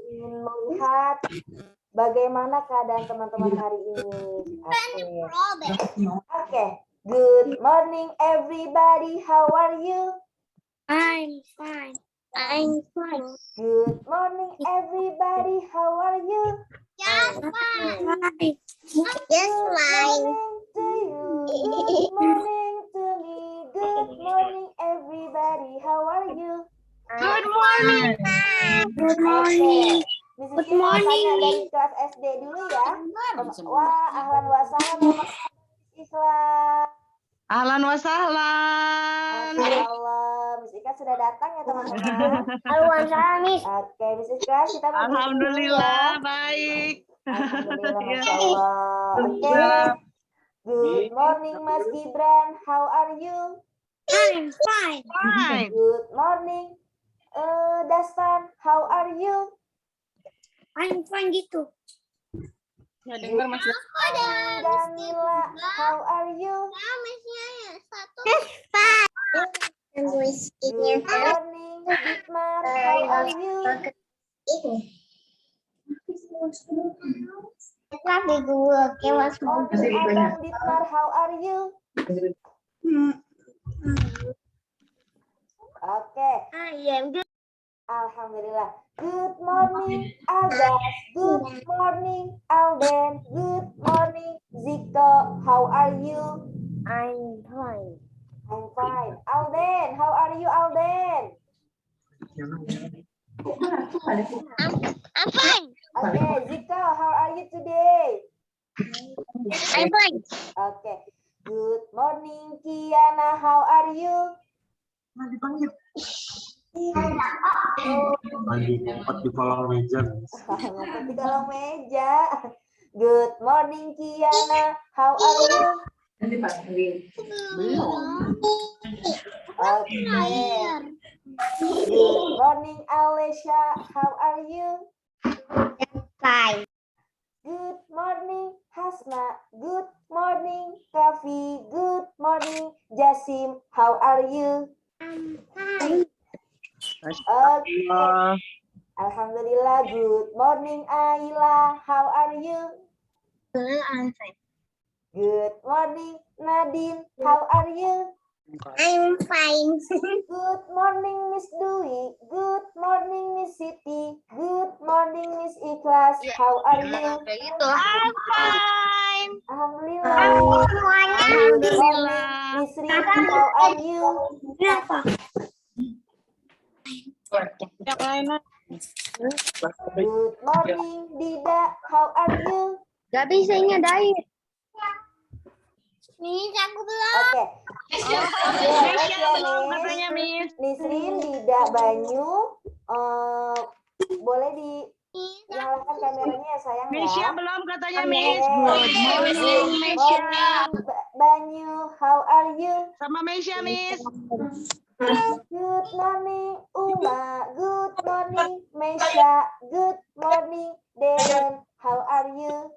ingin melihat bagaimana keadaan teman-teman hari ini. Oke. Good morning everybody. How are you? I'm fine. I'm fine. Good morning everybody. How are you? I'm fine. Good morning to you. Good morning to me. Good morning everybody. How are you? Good morning. Good morning. Good morning. Tanya dari kelas SD dulu ya. Wah, ahlan wa sahlan. Ikhlas. Ahlan wa sahlan. Masya Allah, Miss Ika sudah datang ya teman-teman. Alhamdulillah, Miss. Oke, Miss Ika kita mau Alhamdulillah, baik. Alhamdulillah, Masya Allah. Oke. Good morning, Mas Gibran. How are you? I'm fine. Fine. Good morning, Dastan. How are you? I'm fine gitu. Ya, dengar Mas. Danila, how are you? Good morning, Bitmar. How are you? Abang Bitmar, how are you? Oke. Alhamdulillah. Good morning, Agas. Good morning, Alden. Good morning, Ziko. How are you? I'm fine. I'm fine. Alden, how are you, Alden? I'm fine. Okay, Ziko, how are you today? I'm fine. Okay. Good morning, Kiana. How are you? Lagi ngumpet di kolong meja. Ngumpet di kolong meja. Good morning, Kiana. How are you? Okay. Good morning, Alesha. How are you? Fine. Good morning, Hasna. Good morning, Kavi. Good morning, Jasim. How are you? I'm fine. Okay. Alhamdulillah. Good morning, Ayla. How are you? I'm fine. Good morning, Nadine. How are you? I'm fine. Good morning, Miss Dwi. Good morning, Miss Siti. Good morning, Miss Ikhlas. How are you? I'm fine. Alhamdulillah. Alhamdulillah. Miss Rita, how are you? Good morning, Dida. How are you? Gak bisa nyadain. Miss, aku belum. Oke. Mesya belum katanya, Miss. Nisrin, Dida, Banyu. Boleh dinyalakan kameranya ya sayang Mesya ya. belum katanya, Oke. Miss. Good morning, Mesya. Morning, Banyu. How are you? Sama Mesya, Miss. Good morning, Uma. Good morning, Mesya. Good morning, Deden. How are you?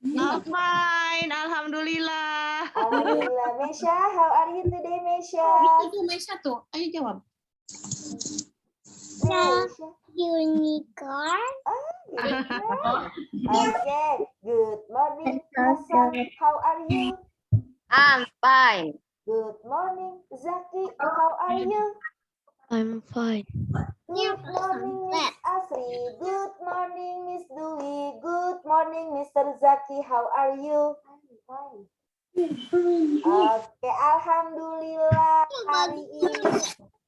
I'm fine. Alhamdulillah. Alhamdulillah. Mesya, how are you today, Mesya? Itu Mesya tuh, ayo jawab. Mesya. Unicorn. Okay. Good morning, Hasan. How are you? I'm fine. Good morning, Zaki. How are you? I'm fine. Good morning, Miss Asri. Good morning, Miss Dwi. Good morning, Mr. Zaki. How are you? Fine. Oke, alhamdulillah hari ini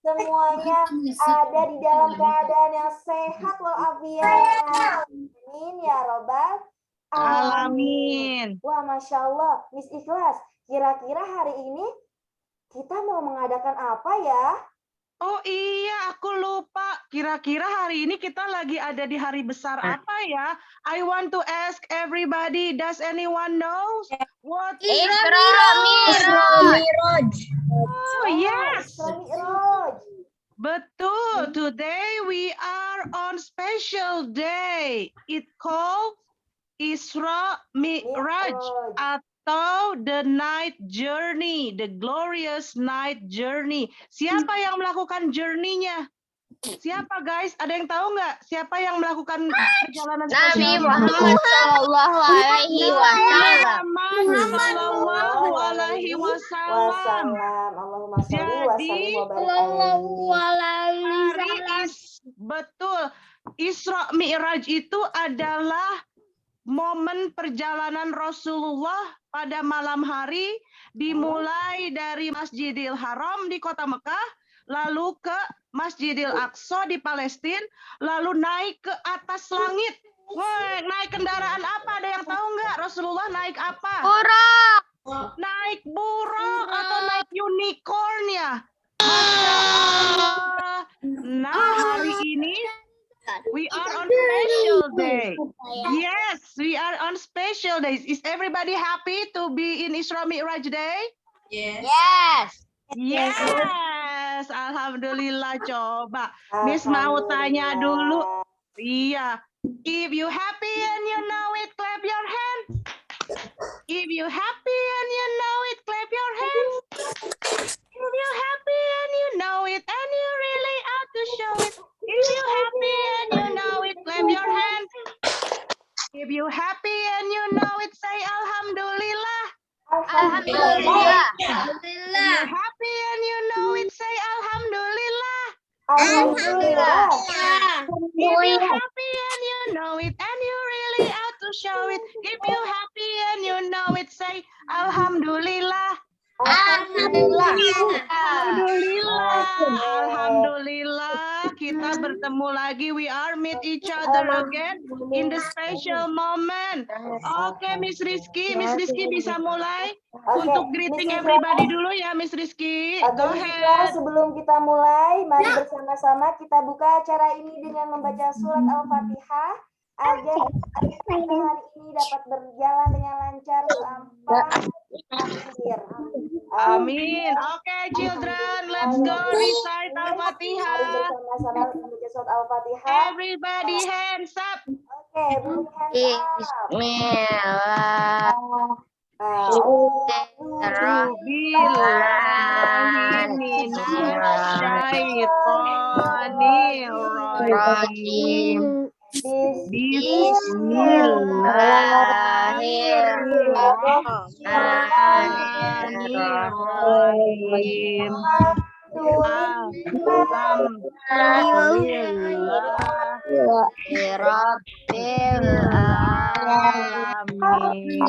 semuanya ada di dalam keadaan yang sehat walafiat. Amin ya robbal Alamin. Wah, Masya Allah, Miss Ikhlas, kira-kira hari ini kita mau mengadakan apa ya? Oh iya, aku lupa. Kira-kira hari ini kita lagi ada di hari besar apa ya? I want to ask everybody, does anyone knows what is Miraj. Oh, yes. Isra Mi'raj. Betul. Today we are on special day. It called Isra Mi'raj atau the night journey, the glorious night journey. Siapa yang melakukan journey-nya? Siapa guys? Ada yang tahu nggak? Siapa yang melakukan perjalanan Nabi spesial? Muhammad Shallallahu Alaihi Wasallam. Muhammad Sallallahu Alaihi Wasallam. Wassalam. Allahumma sholli wa Jadi, sallim wa barik alaihi. Betul. Isra Mi'raj itu adalah momen perjalanan Rasulullah pada malam hari, dimulai dari Masjidil Haram di kota Mekah, lalu ke Masjidil Aqsa di Palestina, lalu naik ke atas langit. Wah, naik kendaraan apa? Ada yang tahu nggak? Rasulullah naik apa? Burak. Naik buruk atau naik unicorn ya? Masya Allah. Nah, hari ini we are on special day. Yes, we are on special days. Is everybody happy to be in Isra Mi'raj Day? Yes. Yes, alhamdulillah. Coba, Miss mau tanya dulu. Iya, if you happy and you know it, clap your hands. If you happy and you know it, clap your hands. If you happy and you know it, and you really out to show it. If you happy and you know it, clap your hands. If you happy and you know it, say Alhamdulillah. Alhamdulillah. If you happy and you know it, say Alhamdulillah. Alhamdulillah. If you happy and you know it, and you really out to show it. If you happy and you know it, say Alhamdulillah. Alhamdulillah. Alhamdulillah, kita bertemu lagi. We are meet each other again in the special moment. Oke, Miss Rizky bisa mulai untuk greeting everybody dulu ya, Miss Rizky. Go ahead. Sebelum kita mulai, mari bersama-sama kita buka acara ini dengan membaca surat Al-Fatihah agar kita hari ini dapat berjalan dengan lancar sampai akhir. Amin. Oke, children, let's go recite Mari Al-Fatihah. bersama-sama membaca surat Al-Fatihah. Everybody hands up. Oke, bunyi hands up. Bismillah. Bismillahirrahmanirrahim. Bismillahirrahmanirrahim. Rabbil alamin.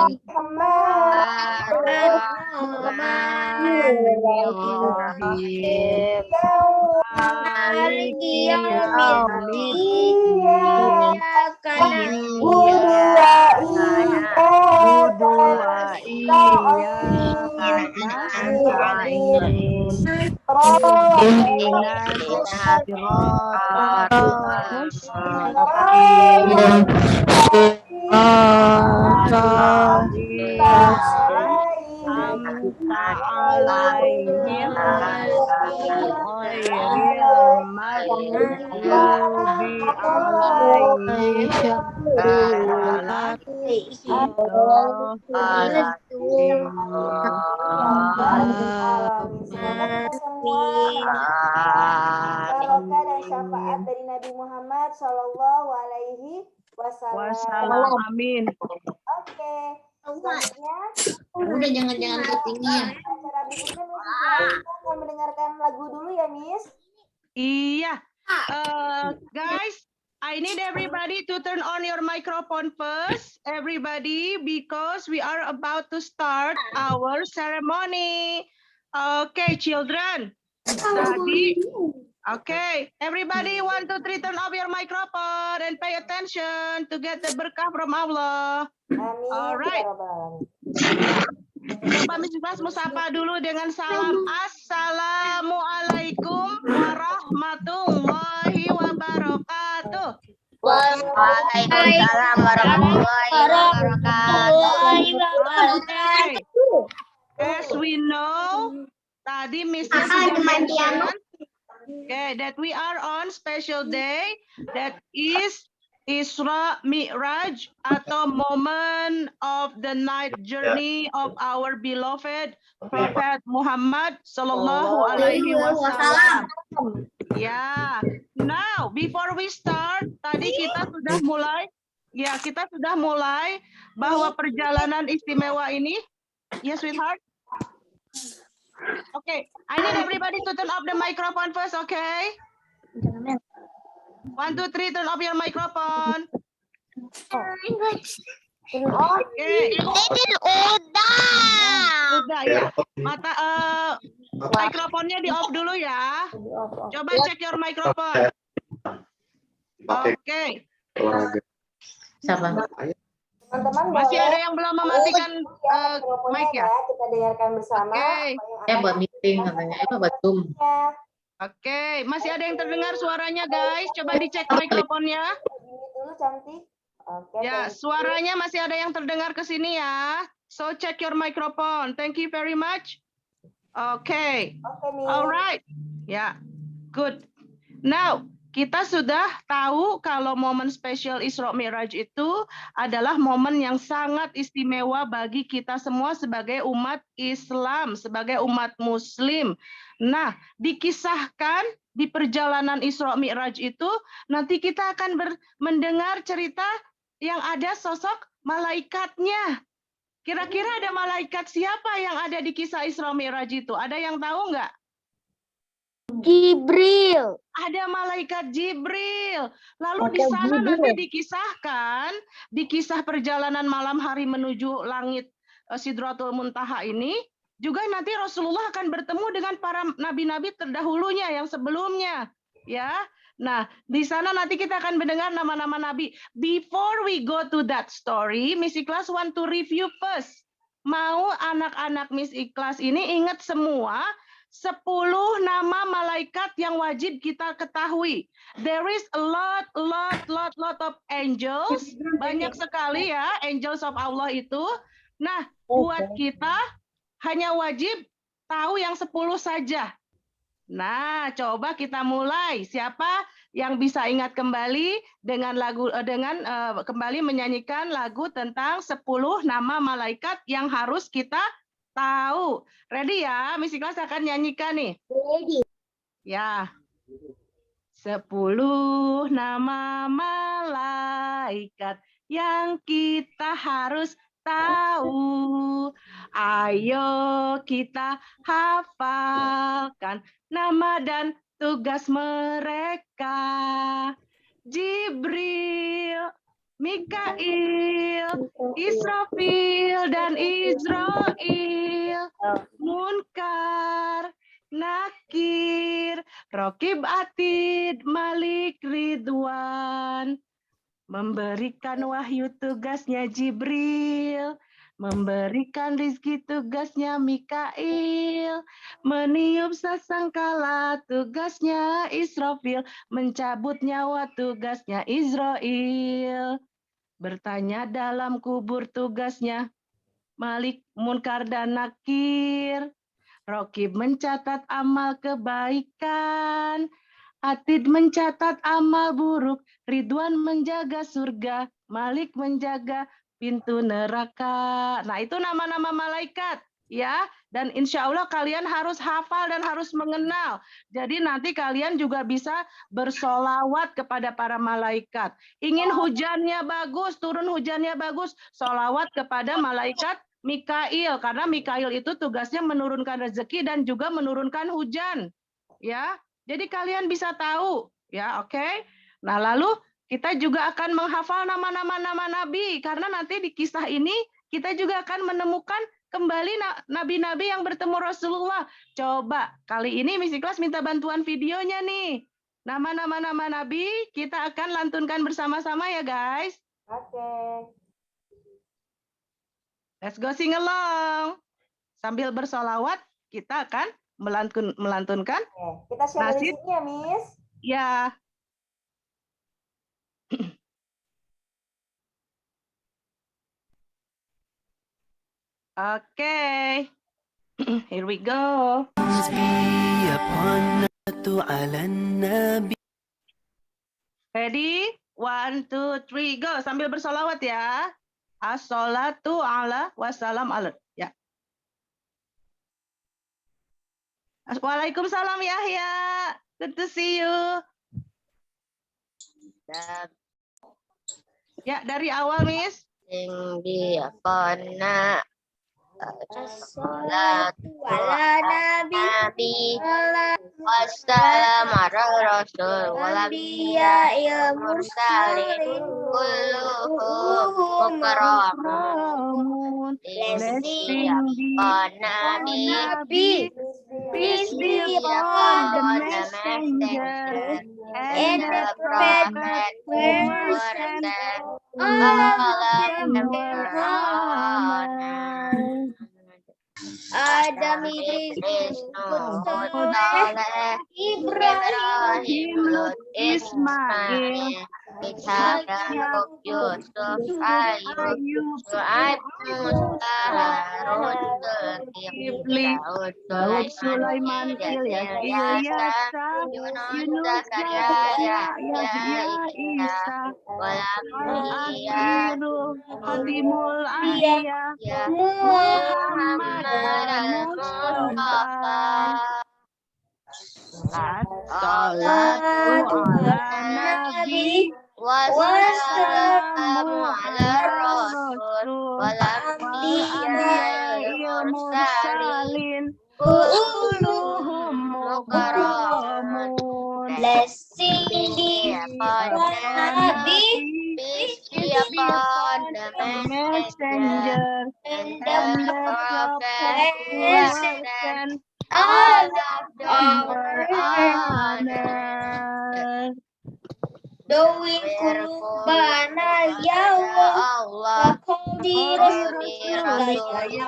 Barokah dan syafaat dari Nabi Muhammad Shallallahu Alaihi Wasallam. Amin. Oke, selanjutnya Udah jangan ketinggian. acara berikutnya kita akan mendengarkan lagu dulu ya, Miss. Iya. Guys, I need everybody to turn on your microphone first. Everybody, because we are about to start our ceremony. Okay, children. Okay, everybody 1, 2, 3 turn off your microphone and pay attention to get the berkah from Allah. Amin. Alright. Coba Miss Ikhlas mau sapa dulu dengan salam. Assalamualaikum warahmatullahi wabarakatuh. Waalaikumsalam warahmatullahi wabarakatuh. Okay. As we know, tadi Miss sudah mention, okay, that we are on special day, that is Isra Mi'raj atau moment of the night journey of our beloved Prophet Muhammad Sallallahu Alaihi Wasallam. Ya, now before we start, tadi kita sudah mulai, bahwa perjalanan istimewa ini, ya sweetheart. Okay, I need everybody to turn off the microphone first, okay? 1, 2, 3, turn off your microphone. Okay. Udah ya. Mikrofonnya di off dulu ya. Coba cek your microphone. Oke. Siapa? Teman-teman Masih boleh ada yang belum mematikan mic ya? Kita dengarkan bersama. Oke. Buat meeting katanya. Buat Zoom. Oke, masih ada yang terdengar suaranya guys. Coba dicek mikrofonnya. Ini dulu cantik. Oke. Ya, suaranya masih ada yang terdengar ke sini ya. So check your microphone. Thank you very much. Okay. Oke, Miss. Alright. Ya, good. Now, kita sudah tahu kalau momen spesial Isra Mi'raj itu adalah momen yang sangat istimewa bagi kita semua sebagai umat Islam, sebagai umat Muslim. Nah, dikisahkan di perjalanan Isra Mi'raj itu, nanti kita akan mendengar cerita yang ada sosok malaikatnya. Kira-kira ada malaikat siapa yang ada di kisah Isra Mi'raj itu? Ada yang tahu nggak? Jibril. Ada malaikat Jibril. Lalu di sana nanti dikisahkan, di kisah perjalanan malam hari menuju langit Sidratul Muntaha ini, juga nanti Rasulullah akan bertemu dengan para nabi-nabi terdahulunya yang sebelumnya. Ya, nah di sana nanti kita akan mendengar nama-nama nabi. Before we go to that story, Miss Ikhlas want to review first. Mau anak-anak Miss Ikhlas ini ingat semua 10 nama malaikat yang wajib kita ketahui. There is a lot of angels. Banyak sekali ya angels of Allah itu. Nah, buat kita hanya wajib tahu yang 10 saja. Nah, coba kita mulai. Siapa yang bisa ingat kembali dengan kembali menyanyikan lagu tentang 10 nama malaikat yang harus kita tahu. Ready ya? Miss Ikhlas akan nyanyikan nih. Ready. Ya. 10 nama malaikat yang kita harus tahu. Ayo kita hafalkan nama dan tugas mereka. Jibril, Mikail, Israfil dan Israil, Munkar, Nakir, Rokib Atid, Malik Ridwan. Memberikan wahyu tugasnya Jibril, memberikan rizki tugasnya Mikail, meniup sasangkala tugasnya Israfil, mencabut nyawa tugasnya Israil, bertanya dalam kubur tugasnya Malik, Munkar dan Nakir, Rokib mencatat amal kebaikan, Atid mencatat amal buruk, Ridwan menjaga surga, Malik menjaga pintu neraka. Nah, itu nama-nama malaikat, ya. Dan insya Allah kalian harus hafal dan harus mengenal. Jadi nanti kalian juga bisa bersolawat kepada para malaikat. Ingin hujannya bagus, turun hujannya bagus, solawat kepada malaikat Mikail, karena Mikail itu tugasnya menurunkan rezeki dan juga menurunkan hujan, ya. Jadi kalian bisa tahu, ya, oke? Nah, lalu kita juga akan menghafal nama-nama nabi, karena nanti di kisah ini kita juga akan menemukan kembali nabi-nabi yang bertemu Rasulullah. Coba kali ini Miss Ikhlas minta bantuan videonya nih. Nama-nama nabi kita akan lantunkan bersama-sama ya, guys. Oke. Let's go sing along. Sambil bersolawat, kita akan melantunkan. Oke. Kita share dari sini ya, Miss. Ya. Oke. Here we go. Ready? 1, 2, 3, go. Sambil bersolawat ya. As-salatu ala wassalam ala. Ya. Waalaikumsalam Yahya. Good to see you. Ya, dari awal, Miss. Tinggi kona Assalatu ala nabi wassalam ala rasul Anbiya mursalin kulluhum mukarramun Blessing be nabi peace be upon the messenger and the prophet who were sent. All of them were honored. Adam Idris Ibrahim Lut Ismail, Ishak Yakub Yusuf Ayub Shu'aib Musa Harun Zulkifli Daud, Sulaiman, Ilyas, Yunus, Zakaria, Yahya, Isa, Al-Akhiru, Khatimul Anbiya, Muhammad al-Mustafa. As-salatu ala nabi wassalamu ala rasul wal anbiya'il mursalin kulluhum mukarramun. Blessing be upon Nabi, Peace be upon the messenger and and the the prophet who was sent. all All of them of were our honored. Dawin kurbana ya Allah, Fakodi Rasulullah ya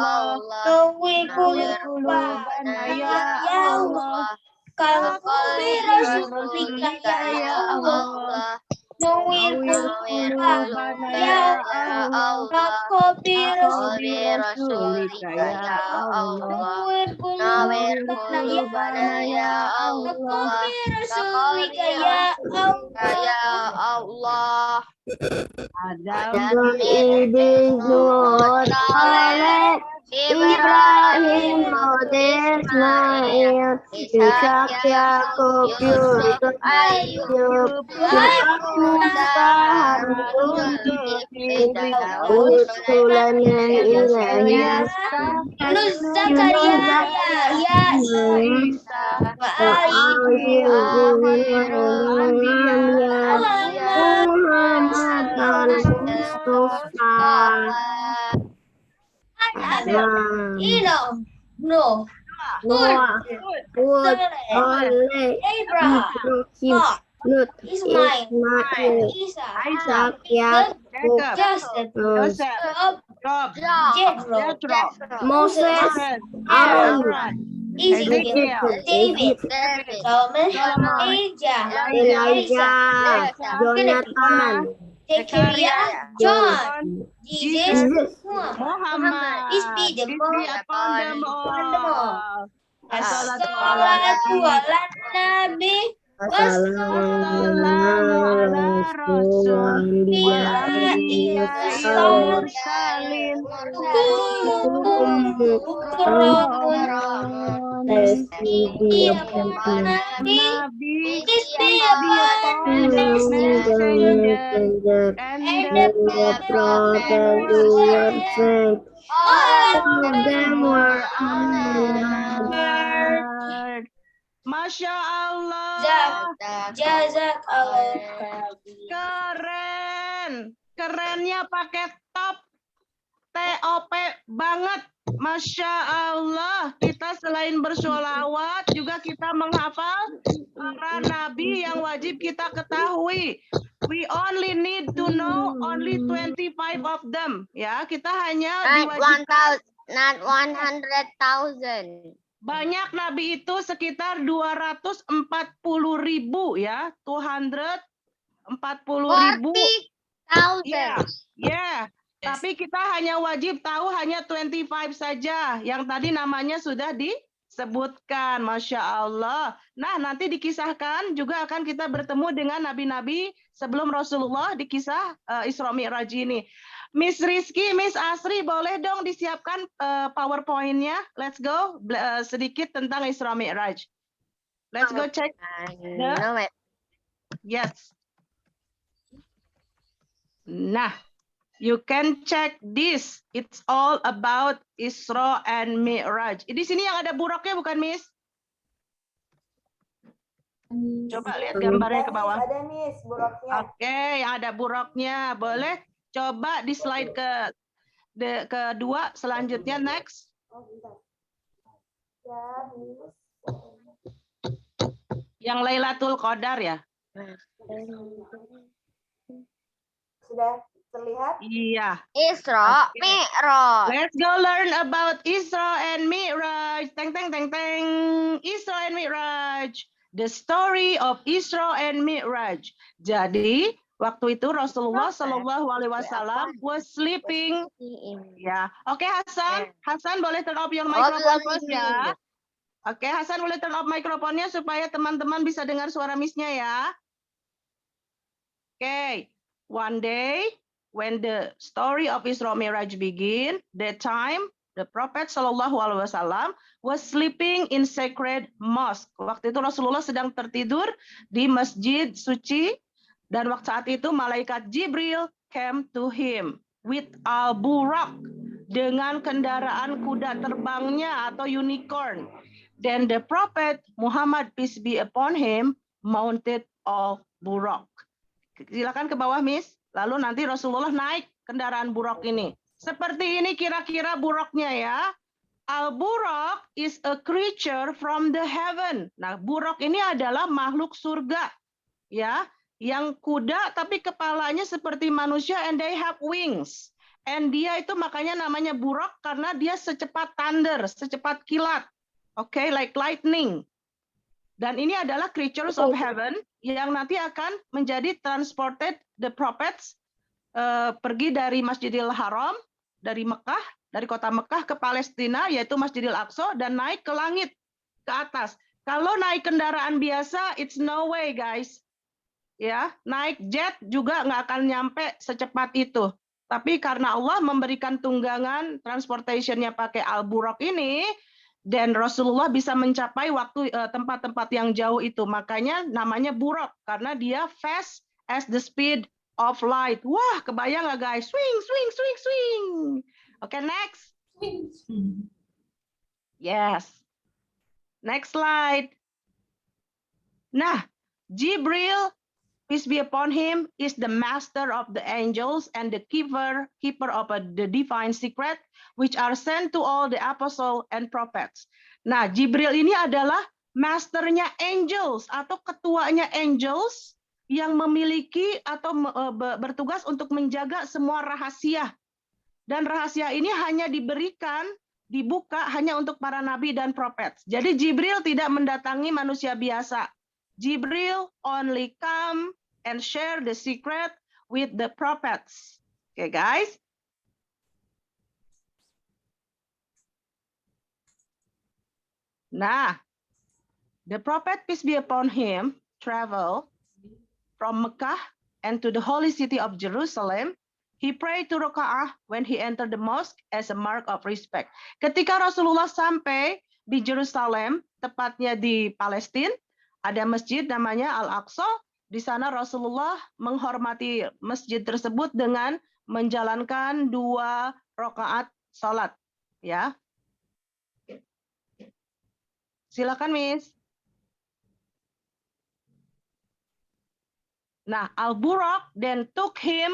Allah, Dawin kurbana ya Allah, Fakodi Rasulullah ya Allah, Dawin kurbana ya Allah, Fakodi Rasulullah ya Allah, Dawin kurbana ya Allah, Fakodi Rasulullah Ya Allah, Adam Ibrahim, Ismail, Ishak, Yakub, Yusuf, Ayub, Musa, Harun, Daud, Sulaiman, Ilyas, Yunus, Zakaria, Yahya, Isa, Enoch, Noah, Abraham, Lot, Ismail, Isa, Jacob, Joseph, Joseph, Job, Jethro, Jethro, Moses, Aaron, Ezekiel, David, Solomon, Elijah, Jonathan, Zechariah, John, Jesus, Muhammad. Peace be upon them all. Assalatu ala nabi Wassalamu ala rasul wal anbiya'il mursalin kulluhum mukarramun. Nabi, Peace be upon the messenger and the prophet who were sent. all All of them were honored. Masya Allah. Jazakallah. Keren. Kerennya pakai top. TOP banget. Masya Allah. Kita selain bersolawat, juga kita menghafal para nabi yang wajib kita ketahui. We only need to know only 25 of them. Ya, kita hanya diwajibkan. not 100,000. Banyak nabi itu sekitar 240.000 ya, 240.000. 40,000. Ya. Tapi kita hanya wajib tahu hanya 25 saja. Yang tadi namanya sudah disebutkan, Masya Allah. Nah, nanti dikisahkan juga akan kita bertemu dengan nabi-nabi sebelum Rasulullah di kisah Isra Mi'raj ini. Miss Rizky, Miss Asri, boleh dong disiapkan PowerPoint-nya? Let's go. Sedikit tentang Isra Mi'raj. Let's go check. No, wait. Yes. Nah, you can check this. It's all about Isra and Mi'raj. Di sini yang ada buruknya bukan, Miss? Coba lihat gambarnya ke bawah. Ada Miss, buruknya. Oke, yang ada buruknya. Boleh coba di slide kedua selanjutnya, next. Oh, bentar. Ya, Miss. Yang Lailatul Qadar ya? Sudah terlihat? Iya. Isra, Oke. Mi'raj. Let's go learn about Isra and Mi'raj. Teng teng teng teng. Isra and Mi'raj. The story of Isra and Mi'raj. Jadi waktu itu Rasulullah Shallallahu Alaihi Wasallam was sleeping. Ya, oke Hasan. Hasan boleh turn off your microphone please ya. Oke Hasan boleh turn off mikrofonnya supaya teman-teman bisa dengar suara Miss-nya ya. Oke, one day when the story of Isra Mi'raj begin, that time the Prophet Shallallahu Alaihi Wasallam was sleeping in sacred mosque. Waktu itu Rasulullah sedang tertidur di masjid suci, dan waktu saat itu malaikat Jibril came to him with al-buraq, dengan kendaraan kuda terbangnya atau unicorn. Then the Prophet Muhammad peace be upon him mounted al-buraq. Silakan ke bawah, Miss. Lalu nanti Rasulullah naik kendaraan buraq ini. Seperti ini kira-kira buraqnya ya. Al-buraq is a creature from the heaven. Nah, buraq ini adalah makhluk surga. Ya, yang kuda tapi kepalanya seperti manusia and they have wings. And dia itu makanya namanya buraq karena dia secepat thunder, secepat kilat. Oke, like lightning. Dan ini adalah creatures of heaven yang nanti akan menjadi transported the prophets pergi dari Masjidil Haram, dari Mekah, dari kota Mekah ke Palestina, yaitu Masjidil Aqsa, dan naik ke langit, ke atas. Kalau naik kendaraan biasa, it's no way guys. Ya, naik jet juga nggak akan nyampe secepat itu. Tapi karena Allah memberikan tunggangan transportationnya pakai al-buraq ini, dan Rasulullah bisa mencapai waktu tempat-tempat yang jauh itu. Makanya namanya buraq karena dia fast as the speed of light. Wah, kebayang nggak guys? Swing, swing, swing, swing. Oke, next. Yes. Next slide. Nah, Jibril, peace be upon him, is the master of the angels and the keeper of the divine secret, which are sent to all the apostles and prophets. Nah, Jibril ini adalah masternya angels atau ketuanya angels yang memiliki atau bertugas untuk menjaga semua rahasia. Dan rahasia ini hanya diberikan, dibuka hanya untuk para nabi dan prophet. Jadi Jibril tidak mendatangi manusia biasa. Jibril only come and share the secret with the prophets. Okay, guys. Nah, the prophet, peace be upon him, travel from Mecca and to the holy city of Jerusalem. He prayed to Raka'ah when he entered the mosque as a mark of respect. Ketika Rasulullah sampai di Jerusalem, tepatnya di Palestina, ada masjid namanya Al-Aqsa. Di sana Rasulullah menghormati masjid tersebut dengan menjalankan 2 rakaat salat. Ya. Silakan, Miss. Nah, Al-Buraq then took him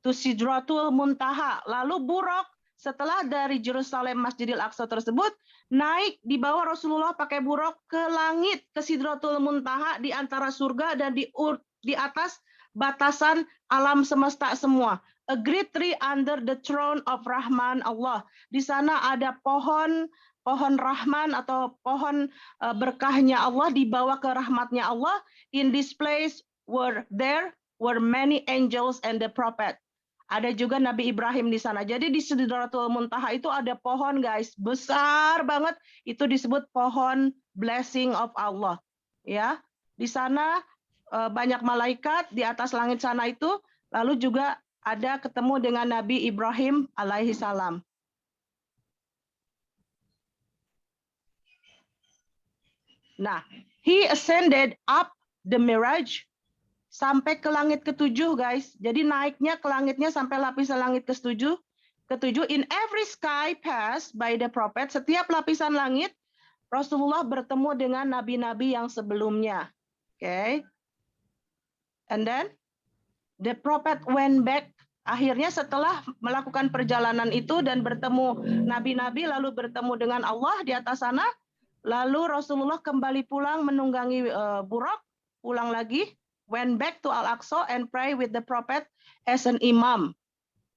to Sidratul Muntaha. Lalu Buraq setelah dari Jerusalem Masjidil Aqsa tersebut naik di bawah Rasulullah pakai buraq ke langit, ke Sidratul Muntaha, di antara surga dan di atas batasan alam semesta semua. A great tree under the throne of Rahman Allah. Di sana ada pohon Rahman atau pohon berkahnya Allah, dibawa ke rahmatnya Allah. In this place were many angels and the prophet. Ada juga Nabi Ibrahim di sana. Jadi di Sidratul Muntaha itu ada pohon guys, besar banget. Itu disebut pohon blessing of Allah. Ya, di sana banyak malaikat di atas langit sana itu. Lalu juga ada ketemu dengan Nabi Ibrahim alaihi salam. Nah, He ascended up the Miraj sampai ke langit ketujuh, guys. Jadi naiknya ke langitnya sampai lapisan langit ketujuh. In every sky passed by the prophet, setiap lapisan langit Rasulullah bertemu dengan nabi-nabi yang sebelumnya. Okay. And then the prophet went back. Akhirnya setelah melakukan perjalanan itu dan bertemu nabi-nabi lalu bertemu dengan Allah di atas sana, lalu Rasulullah kembali pulang menunggangi Buraq, pulang lagi, went back to Al-Aqsa and pray with the prophet as an imam.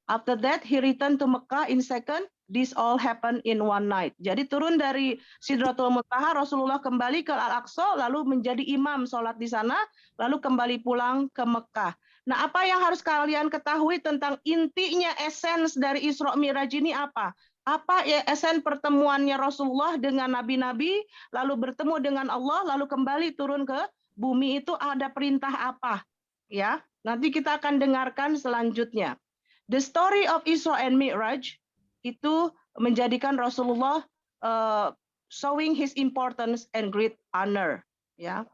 After that he returned to Mecca in second. This all happened in one night. Jadi turun dari Sidratul Muntaha, Rasulullah kembali ke Al-Aqsa, lalu menjadi imam sholat di sana, lalu kembali pulang ke Mekah. Nah, apa yang harus kalian ketahui tentang intinya essence dari Isra Mi'raj ini apa? Apa ya esen pertemuannya Rasulullah dengan nabi-nabi, lalu bertemu dengan Allah, lalu kembali turun ke bumi itu ada perintah apa? Ya, nanti kita akan dengarkan selanjutnya. The story of Isra and Mi'raj itu menjadikan Rasulullah showing his importance and great honor. Ya,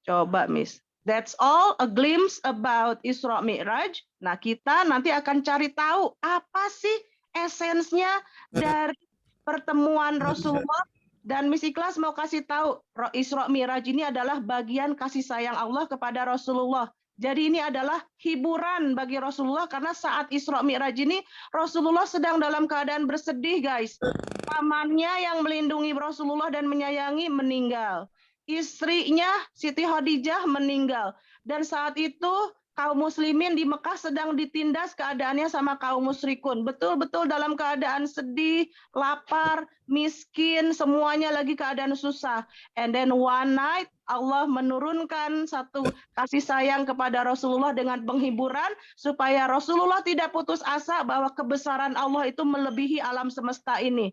coba Miss. That's all a glimpse about Isra Mi'raj. Nah, kita nanti akan cari tahu apa sih esensnya dari pertemuan Rasulullah. Dan Miss Ikhlas mau kasih tahu Isra Mi'raj ini adalah bagian kasih sayang Allah kepada Rasulullah. Jadi ini adalah hiburan bagi Rasulullah karena saat Isra Mi'raj ini Rasulullah sedang dalam keadaan bersedih, guys. Pamannya yang melindungi Rasulullah dan menyayangi meninggal. Istrinya Siti Khadijah meninggal. Dan saat itu kaum muslimin di Mekah sedang ditindas keadaannya sama kaum musyrikun. Betul-betul dalam keadaan sedih, lapar, miskin, semuanya lagi keadaan susah. And then one night Allah menurunkan satu kasih sayang kepada Rasulullah dengan penghiburan supaya Rasulullah tidak putus asa bahwa kebesaran Allah itu melebihi alam semesta ini.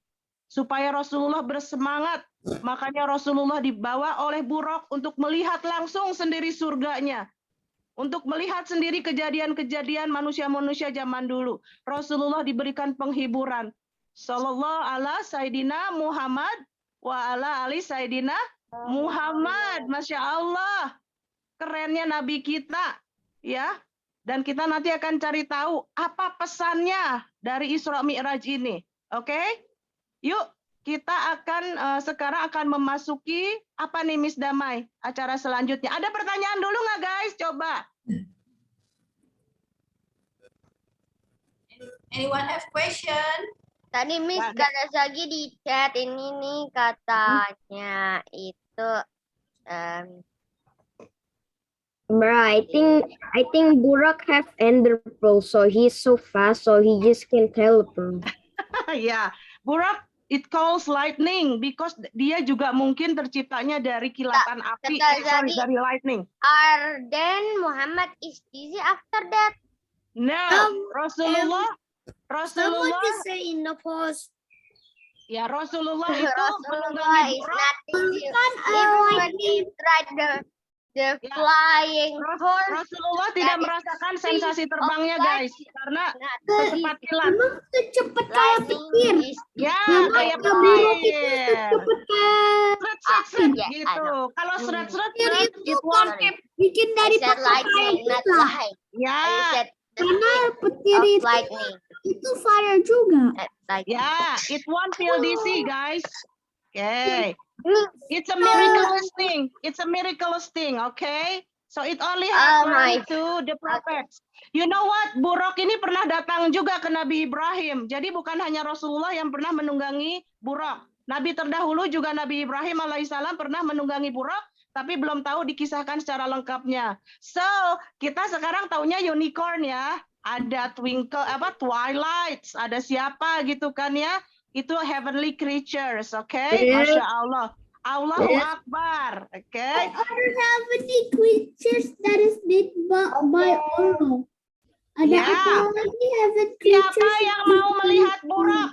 Supaya Rasulullah bersemangat, makanya Rasulullah dibawa oleh Buraq untuk melihat langsung sendiri surganya. Untuk melihat sendiri kejadian-kejadian manusia-manusia zaman dulu. Rasulullah diberikan penghiburan. Sallallahu ala Sayyidina Muhammad wa ala ali Sayyidina Muhammad. Masya Allah. Kerennya Nabi kita. Ya. Dan kita nanti akan cari tahu apa pesannya dari Isra Mi'raj ini. Oke? Yuk. Kita akan sekarang akan memasuki apa nih Miss Damai acara selanjutnya. Ada pertanyaan dulu nggak guys? Coba. Anyone have question? Tadi Miss Nggak ada. Kanazagi di chat ini nih katanya itu Bruh, I think Burak have ender pearl, so he's so fast, so he just can teleport. Ya, Buraq it calls lightning because dia juga mungkin terciptanya dari kilatan api, jadi- dari lightning. then Muhammad is busy after that. No, Rasulullah say in the post. ya Rasulullah itu Rasulullah menunggangi is Buraq. not busy. Even when he tried the Ya. flying horse, Rasulullah tidak merasakan sensasi terbangnya guys karena not secepat kilat. Cepet lightning is Ya, kayak Buraq petir. cepet Seret, ya, I gitu. know. Kalau seret itu it won't. bikin I said lightning, not light. I Ya, said petir of lightning. itu fire juga. Lightning. ya, it won't feel dizzy guys. Okay. It's a miraculous thing. It's a miraculous thing, okay? So it only my. happened to the prophets. You know what? Buraq ini pernah datang juga ke Nabi Ibrahim. Jadi bukan hanya Rasulullah yang pernah menunggangi Buraq. Nabi terdahulu juga Nabi Ibrahim alaihissalam pernah menunggangi Buraq, tapi belum tahu dikisahkan secara lengkapnya. So, kita sekarang taunya unicorn ya. Ada twinkle twilights, ada siapa gitu kan ya? Itu heavenly creatures, okay? Masya Allah. Allahu Akbar, okay? Other heavenly creatures that is made by Allah. Ada Ya. apa lagi heaven Siapa creatures? yang mau melihat Buraq?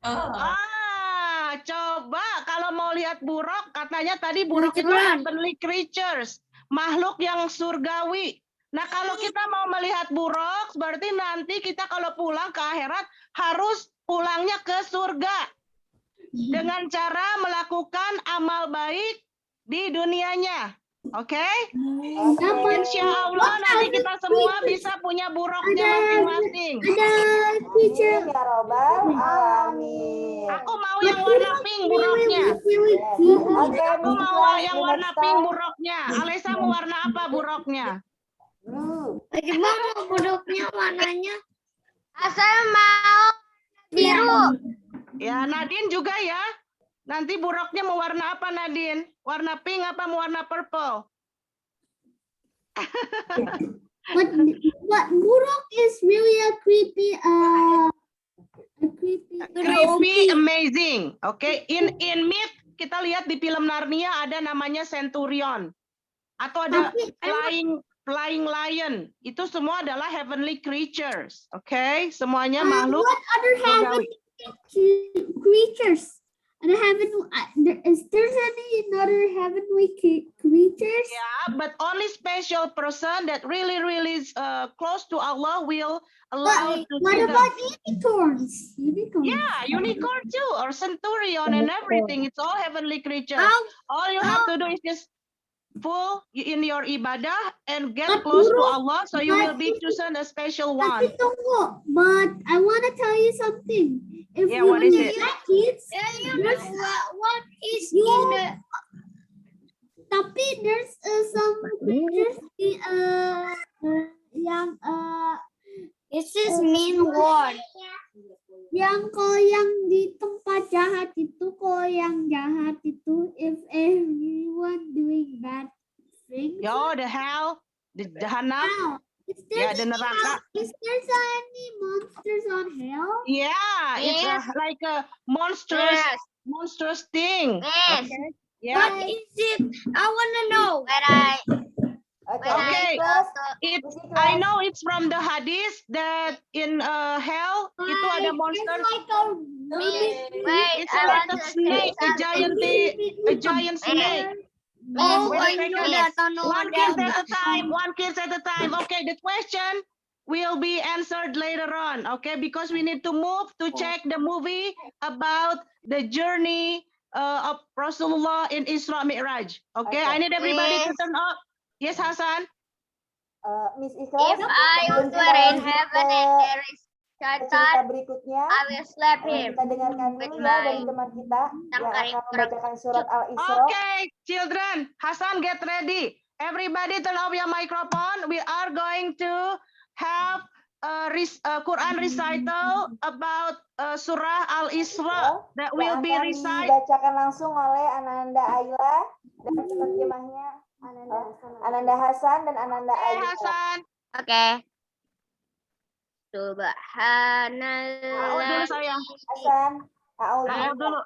Oh, Coba kalau mau lihat Buraq, katanya tadi Buraq itu heavenly creatures, makhluk yang surgawi. Nah, kalau kita mau melihat Buraq, berarti nanti kita kalau pulang ke akhirat harus pulangnya ke surga. dengan cara melakukan amal baik di dunianya. Oke? Insya Allah nanti kita semua bisa punya buruknya masing-masing. Amin ya robbal alamin. Aku mau yang warna pink buruknya. Oke, Aku Miss mau Ikhlas, yang the warna next pink time. buruknya. Alisa mau warna apa buruknya? Blue. Gimana buruknya warnanya? Asal mau biru. Ya, Nadine juga ya. Nanti buruknya mau warna apa, Nadine? Warna pink apa mau warna purple? But buruk is really a creepy Creepy, amazing. Oke, in myth kita lihat di film Narnia ada namanya Centurion atau ada flying lion. Itu semua adalah heavenly creatures. Oke, semuanya makhluk what other surgawi. heavenly creatures? Is there any other heavenly creatures? Yeah, but only special person that really is close to Allah will allow to What see them. about unicorns? Yeah, unicorn too, or centurion and everything. It's all heavenly creatures. All you have to do is just full in your ibadah and get close to Allah, so you will be chosen a special one. Tapi tunggu, but I want to tell you something. If Yeah, you what is look it? at kids, What is tapi there's some creatures yang This is mean word. yang kalau yang di tempat jahat itu, kalau yang jahat itu, if everyone doing bad things, Yo, the hell, the Jahannam. now, Ya, the neraka. is there any monsters on hell? Yeah, it's Yes. like a monstrous thing. Yes. Yeah, What is it? I wanna know. Oke, Okay. Miss Ikhlas, it. Miss Ikhlas. I know it's from the hadith that in hell itu ada monster. It's like a Wait, It's I like want a to snake, a giant snake. Oh, Wait a I second. know that. I know One that. kiss at a time. One kiss at a time. Okay, the question will be answered later on. Okay, because we need to move to check the movie about the journey of Rasulullah in Isra Mi'raj. Okay, I need everybody to Yes. turn up. Yes, Hasan. Miss Ikhlas, If I sebelum were kita in lanjut heaven ke and there is cerita Satan, berikutnya, I will slap him. kita dengarkan with dulu ya dari my teman kita yang tangkari akan membacakan surat Al-Isra. Okay, children. Hasan, get ready. Everybody turn off your microphone. We are going to have a Quran recital about surah Al-Isra that will Yang be akan recited. dibacakan langsung oleh Ananda Ayla dan penerjemahnya Ananda Hasan dan Ananda Hey, Ayla. Hasan. Okay. Dulu Subhanallah. sayang. Hasan, A'udzu dulu.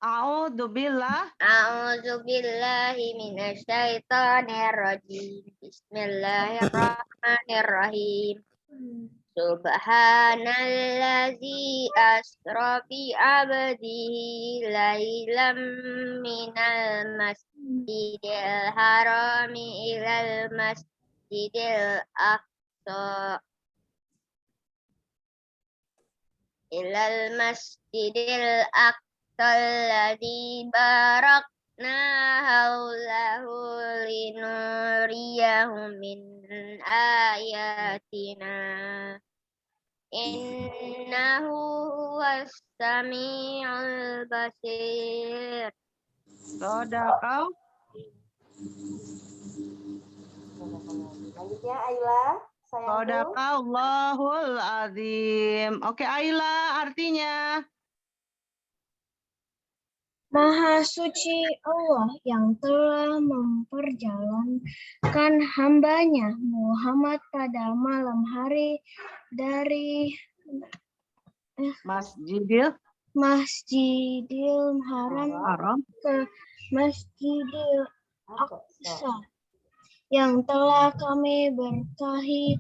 A'udzu billah. A'udzu billahi minasyaitonir rajim. Bismillahirrahmanirrahim. Subhanallazi asra bi 'abdihi lailam minal masjidil harami ilal masjidil aqsa ilal masjidil aqsa alladzi barakna haulahu linuriyahu min ayatina innahu huwas samiul basir. Sodaqah. Selanjutnya Ayla, sayangku. Sodaqallahul azim. Oke, Ayla artinya. Maha suci Allah yang telah memperjalankan hambanya Muhammad pada malam hari dari Masjidil Haram ke Masjidil Aqsa yang telah kami berkahi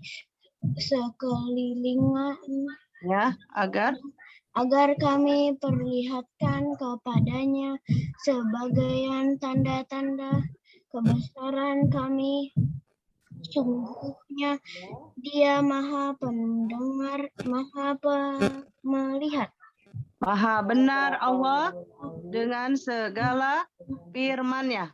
sekelilingnya Ya, agar kami perlihatkan kepadanya sebagian tanda-tanda kebesaran kami. Sungguhnya dia maha pendengar, maha melihat. Maha benar Allah dengan segala firman-Nya.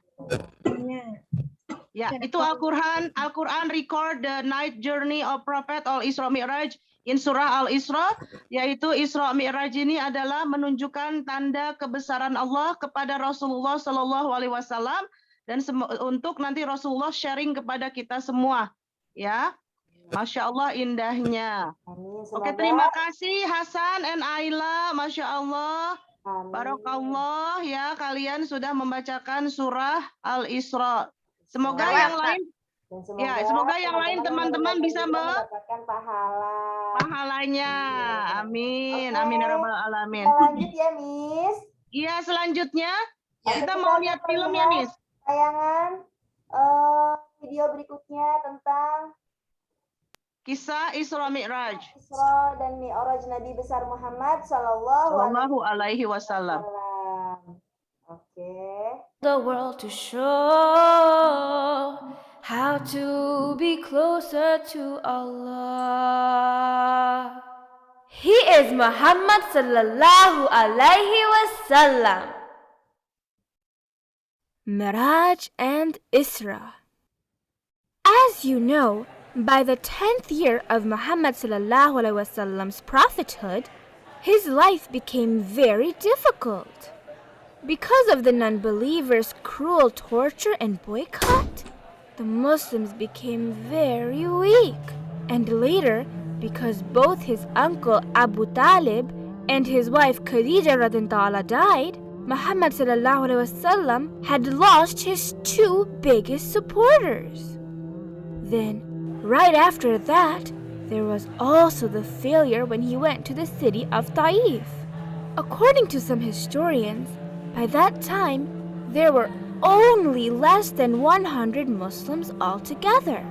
Ya, itu Al-Quran. Al-Quran record the night journey of Prophet Al-Isra Mi'raj in surah Al-Isra, yaitu Isra Mi'raj ini adalah menunjukkan tanda kebesaran Allah kepada Rasulullah Shallallahu Alaihi Wasallam dan untuk nanti Rasulullah sharing kepada kita semua. Ya, Masya Allah indahnya. Amin. Oke, Semoga- terima kasih Hasan and Ayla, Masya Allah. Amin. Barokallah ya, kalian sudah membacakan surah Al-Isra. Semoga Mantap. yang lain Dan semoga yang lain teman-teman bisa mendapatkan pahala. pahalanya. Amin. Oke. Amin ya rabbal alamin. Kita lanjut ya, Miss. Iya, selanjutnya Ya. kita mau lihat film ya, Miss. Tayangan video berikutnya tentang Kisah Isra Mi'raj. Isra dan Mi'raj Nabi besar Muhammad Sallallahu Sallallahu alaihi wasallam. Wasallam. Oke. The world to show how to be closer to Allah. He is Muhammad sallallahu alaihi wasallam. Miraj and Isra. As you know, by the 10th year of Muhammad sallallahu alaihi wasallam's prophethood, his life became very difficult. Because of the non-believers' cruel torture and boycott, the Muslims became very weak. And later, because both his uncle Abu Talib and his wife Khadija radhiyallahu anha died, Muhammad sallallahu alaihi wasallam had lost his two biggest supporters. Then, right after that, there was also the failure when he went to the city of Taif. According to some historians, by that time, there were only less than 100 Muslims altogether.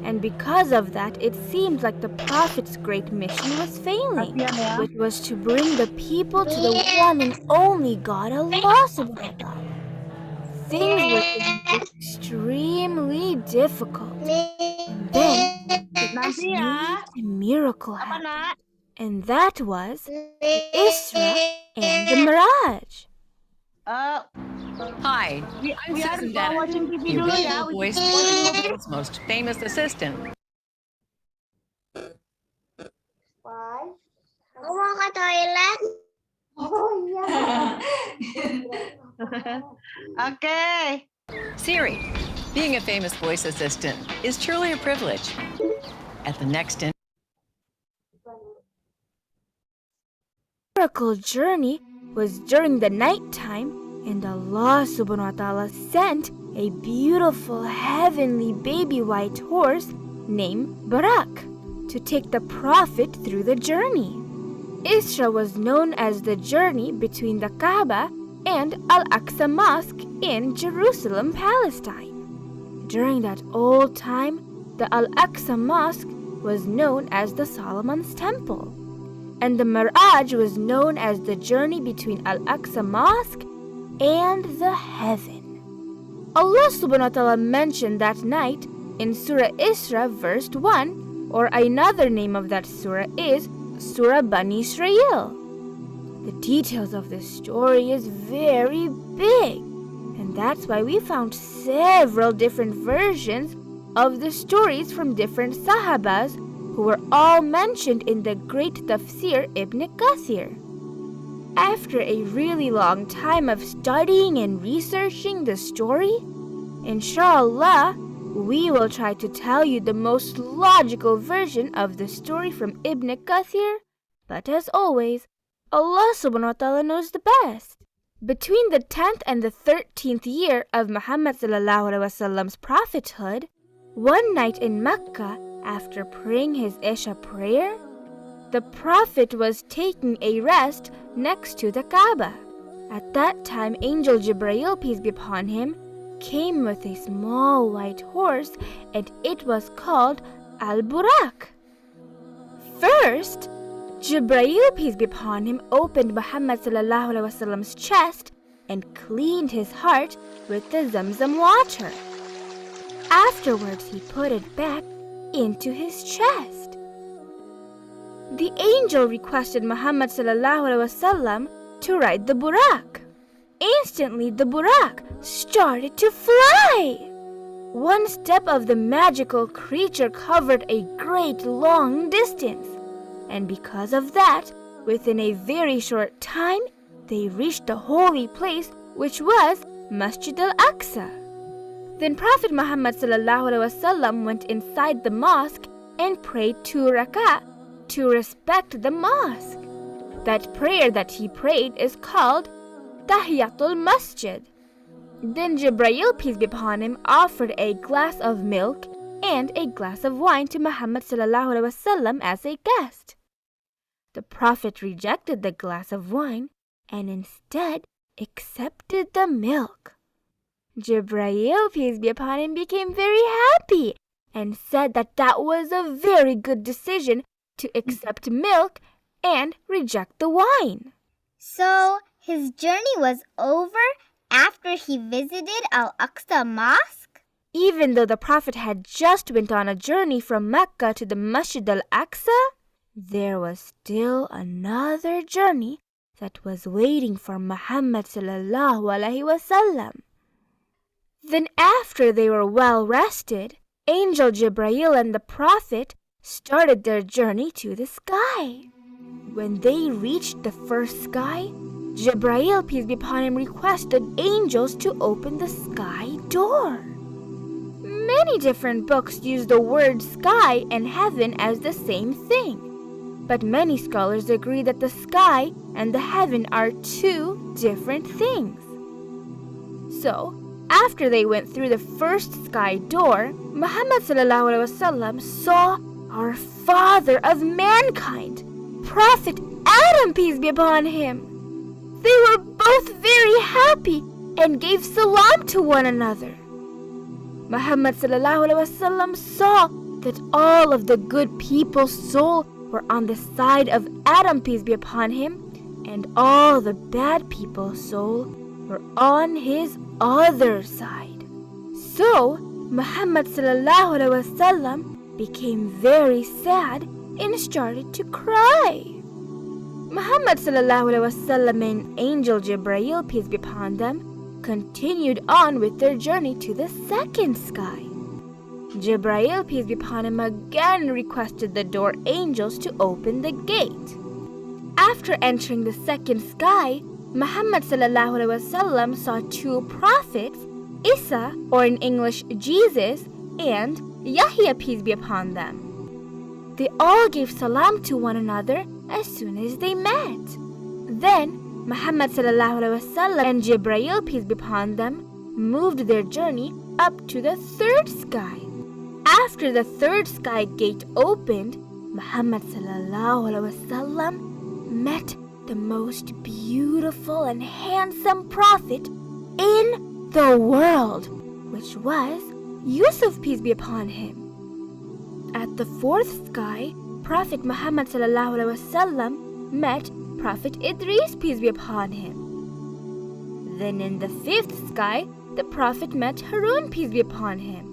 And because of that, it seemed like the Prophet's great mission was failing, which was to bring the people to the one and only God, Allah subhanahu wa ta'ala. Things were extremely difficult. And then, it was Nanti ya. a miracle Apa, happened, Nak? and that was the Isra and the Miraj. Hi, We I'm are Susan Bennett, watching TV the dulu ya. original voice for the world's most famous assistant. Why? Aku mau ke toilet. Oh iya. Oke. Siri, being a famous voice assistant is truly a privilege. At the next Miracle journey was during the night time, and Allah subhanahu wa ta'ala sent a beautiful heavenly baby white horse named Barak to take the Prophet through the journey. Isra was known as the journey between the Kaaba and Al-Aqsa Mosque in Jerusalem, Palestine. During that old time, the Al-Aqsa Mosque was known as the Solomon's Temple, and the Miraj was known as the journey between Al-Aqsa Mosque and the heaven. Allah subhanahu wa ta'ala mentioned that night in Surah Isra verse 1, or another name of that surah is Surah Bani Israel. The details of this story is very big, and that's why we found several different versions of the stories from different Sahabas who were all mentioned in the great Tafsir Ibn Kathir. After a really long time of studying and researching the story, inshallah, we will try to tell you the most logical version of the story from Ibn Kathir, but as always, Allah subhanahu wa ta'ala knows the best. Between the 10th and the 13th year of Muhammad sallallahu alaihi wasallam's prophethood, one night in Mecca, after praying his Isha prayer, the Prophet was taking a rest next to the Kaaba. At that time, Angel Jibreel, peace be upon him, came with a small white horse, and it was called Al-Burak. First, Jibreel, peace be upon him, opened Muhammad sallallahu alaihi wasallam's chest and cleaned his heart with the Zamzam water. Afterwards, he put it back into his chest. the angel requested Muhammad sallallahu alaihi wasallam to ride the Burak. Instantly, the Burak started to fly. One step of the magical creature covered a great long distance, and because of that, within a very short time, they reached the holy place, which was Masjid al-Aqsa. Then Prophet Muhammad sallallahu alaihi wasallam went inside the mosque and prayed 2 rak'ah to respect the mosque. That prayer that he prayed is called Tahiyatul Masjid. Then Jibreel, peace be upon him, offered a glass of milk and a glass of wine to Muhammad sallallahu alaihi wasallam as a guest. The Prophet rejected the glass of wine and instead accepted the milk. Jibreel, peace be upon him, became very happy and said that that was a very good decision to accept milk and reject the wine. So his journey was over after he visited Al-Aqsa Mosque? Even though the Prophet had just went on a journey from Mecca to the Masjid al-Aqsa, there was still another journey that was waiting for Muhammad sallallahu alaihi wasallam. Then after they were well rested, Angel Jibreel and the Prophet started their journey to the sky. When they reached the first sky, Jibreel, peace be upon him, requested angels to open the sky door. Many different books use the word sky and heaven as the same thing, but many scholars agree that the sky and the heaven are 2 different things. So, after they went through the first sky door, Muhammad sallallahu alaihi wasallam saw our father of mankind, Prophet Adam, peace be upon him. They were both very happy and gave salam to one another. Muhammad sallallahu alaihi wasallam saw that all of the good people's soul were on the side of Adam, peace be upon him, and all the bad people's soul were on his other side. So Muhammad sallallahu alaihi wasallam became very sad and started to cry. Muhammad sallallahu alaihi wasallam and Angel Jibreel, peace be upon them, continued on with their journey to the second sky. Jibreel, peace be upon him, again requested the door angels to open the gate. After entering the second sky, Muhammad sallallahu alaihi wasallam saw 2 prophets, Isa, or in English Jesus, and Yahya, peace be upon them. They all gave salam to one another as soon as they met. Then Muhammad sallallahu alaihi wasallam and Jibreel, peace be upon them, moved their journey up to the third sky. After the third sky gate opened, Muhammad sallallahu alaihi wasallam met the most beautiful and handsome prophet in the world, which was Yusuf, peace be upon him. At the fourth sky, Prophet Muhammad sallallahu alaihi wasallam met Prophet Idris, peace be upon him. Then in the fifth sky, the Prophet met Harun, peace be upon him.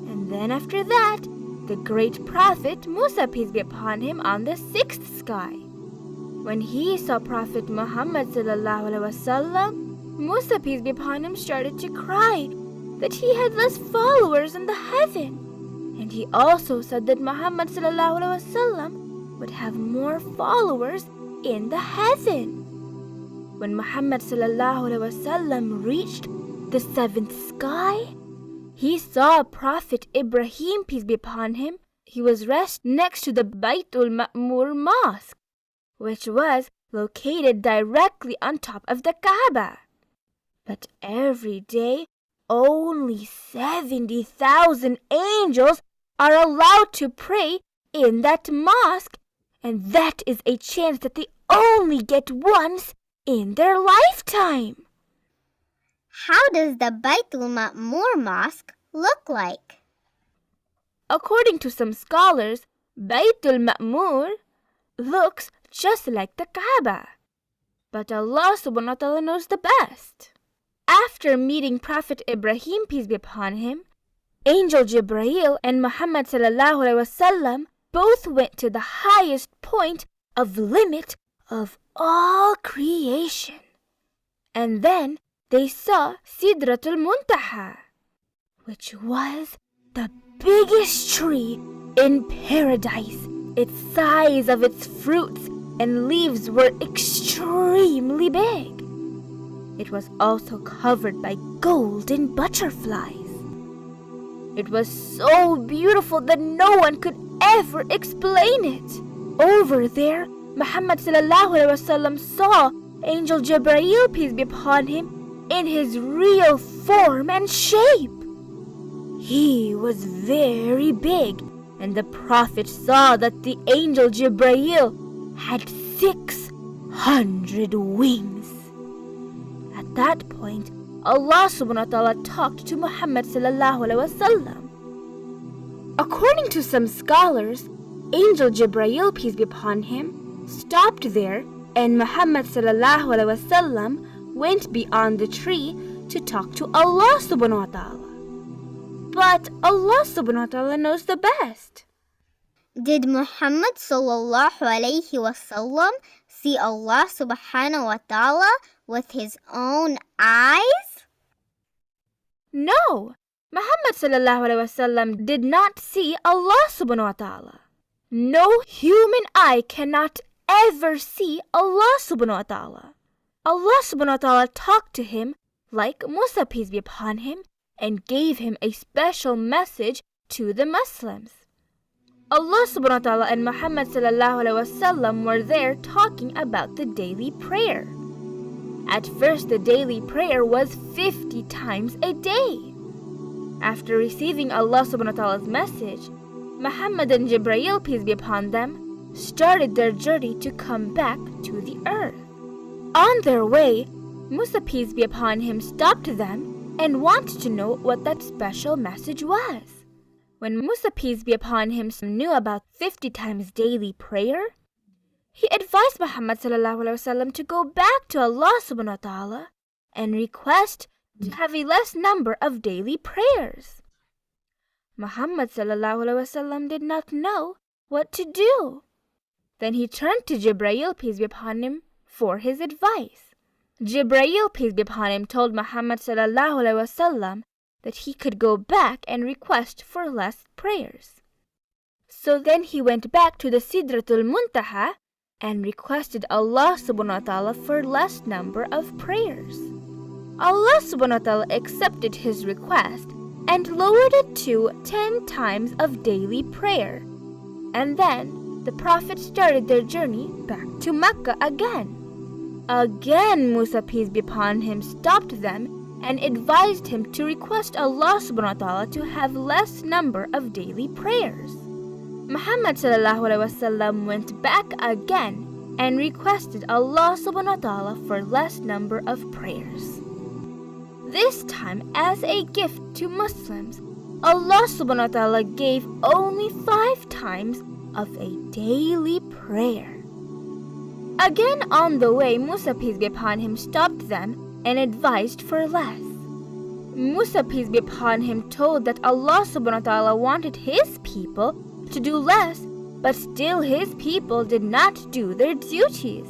And then after that, the great Prophet Musa, peace be upon him, on the sixth sky. When he saw Prophet Muhammad sallallahu alaihi wasallam, Musa, peace be upon him, started to cry that he had less followers in the heaven. And he also said that Muhammad sallallahu alaihi wasallam would have more followers in the heaven. When Muhammad sallallahu alaihi wasallam reached the seventh sky, he saw Prophet Ibrahim, peace be upon him. He was resting next to the Baytul Ma'mur Mosque, which was located directly on top of the Kaaba. But every day, only 70,000 angels are allowed to pray in that mosque, and that is a chance that they only get once in their lifetime. How does the Baytul Ma'mur Mosque look like? According to some scholars, Baytul Ma'mur looks just like the Kaaba. But Allah subhanahu wa ta'ala knows the best. After meeting Prophet Ibrahim, peace be upon him, Angel Jibreel and Muhammad sallallahu alaihi wasallam both went to the highest point of limit of all creation. And then they saw Sidratul Muntaha, which was the biggest tree in paradise. Its size of its fruits and leaves were extremely big. It was also covered by golden butterflies. It was so beautiful that no one could ever explain it. Over there, Muhammad ﷺ saw Angel Jibreel, peace be upon him, in his real form and shape. He was very big, and the Prophet saw that the Angel Jibreel had 600 wings. At that point, Allah subhanahu wa ta'ala talked to Muhammad ﷺ. According to some scholars, Angel Jibreel, peace be upon him, stopped there, and Muhammad ﷺ went beyond the tree to talk to Allah subhanahu wa ta'ala. But Allah subhanahu wa ta'ala knows the best. Did Muhammad sallallahu alayhi wasallam see Allah subhanahu wa ta'ala with his own eyes? No, Muhammad ﷺ did not see Allah subhanahu wa ta'ala. No human eye cannot ever see Allah subhanahu wa ta'ala. Allah subhanahu wa ta'ala talked to him like Musa, peace be upon him, and gave him a special message to the Muslims. Allah subhanahu wa ta'ala and Muhammad ﷺ were there talking about the daily prayer. At first, the daily prayer was 50 times a day. After receiving Allah subhanahu wa ta'ala's message, Muhammad and Jibreel, peace be upon them, started their journey to come back to the earth. On their way, Musa, peace be upon him, stopped them and wanted to know what that special message was. When Musa, peace be upon him, knew about 50 times daily prayer, he advised Muhammad ﷺ to go back to Allah subhanahu wa ta'ala and request to have a less number of daily prayers. Muhammad ﷺ did not know what to do. Then he turned to Jibreel, peace be upon him, for his advice. Jibreel, peace be upon him, told Muhammad ﷺ that he could go back and request for less prayers. So then he went back to the Sidratul Muntaha and requested Allah subhanahu wa ta'ala for less number of prayers. Allah subhanahu wa ta'ala accepted his request and lowered it to 10 times of daily prayer. And then the Prophet started their journey back to Mecca again. Again, Musa, peace be upon him, stopped them and advised him to request Allah subhanahu wa ta'ala to have less number of daily prayers. Muhammad ﷺ went back again and requested Allah subhanahu wa ta'ala for less number of prayers. This time, as a gift to Muslims, Allah subhanahu wa ta'ala gave only 5 times of a daily prayer. Again on the way, Musa, peace be upon him, stopped them and advised for less. Musa, peace be upon him, told that Allah subhanahu wa ta'ala wanted his people to do less, but still his people did not do their duties.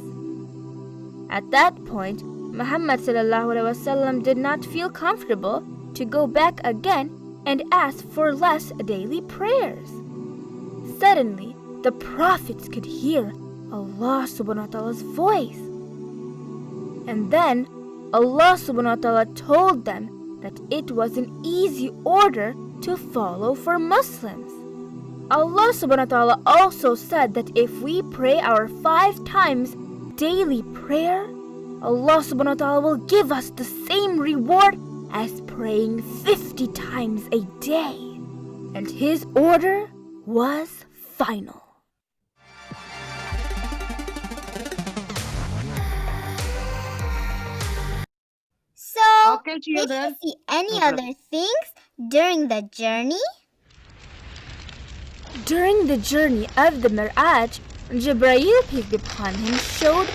At that point, Muhammad ﷺ did not feel comfortable to go back again and ask for less daily prayers. Suddenly, the prophets could hear Allah subhanahu wa ta'ala's voice. And then Allah subhanahu wa ta'ala told them that it was an easy order to follow for Muslims. Allah subhanahu wa ta'ala also said that if we pray our 5 times daily prayer, Allah subhanahu wa ta'ala will give us the same reward as praying 50 times a day. And his order was final. So, Okay, did you children. see any other things during the journey? During the journey of the Miraj, Jibreel, peace be upon him, showed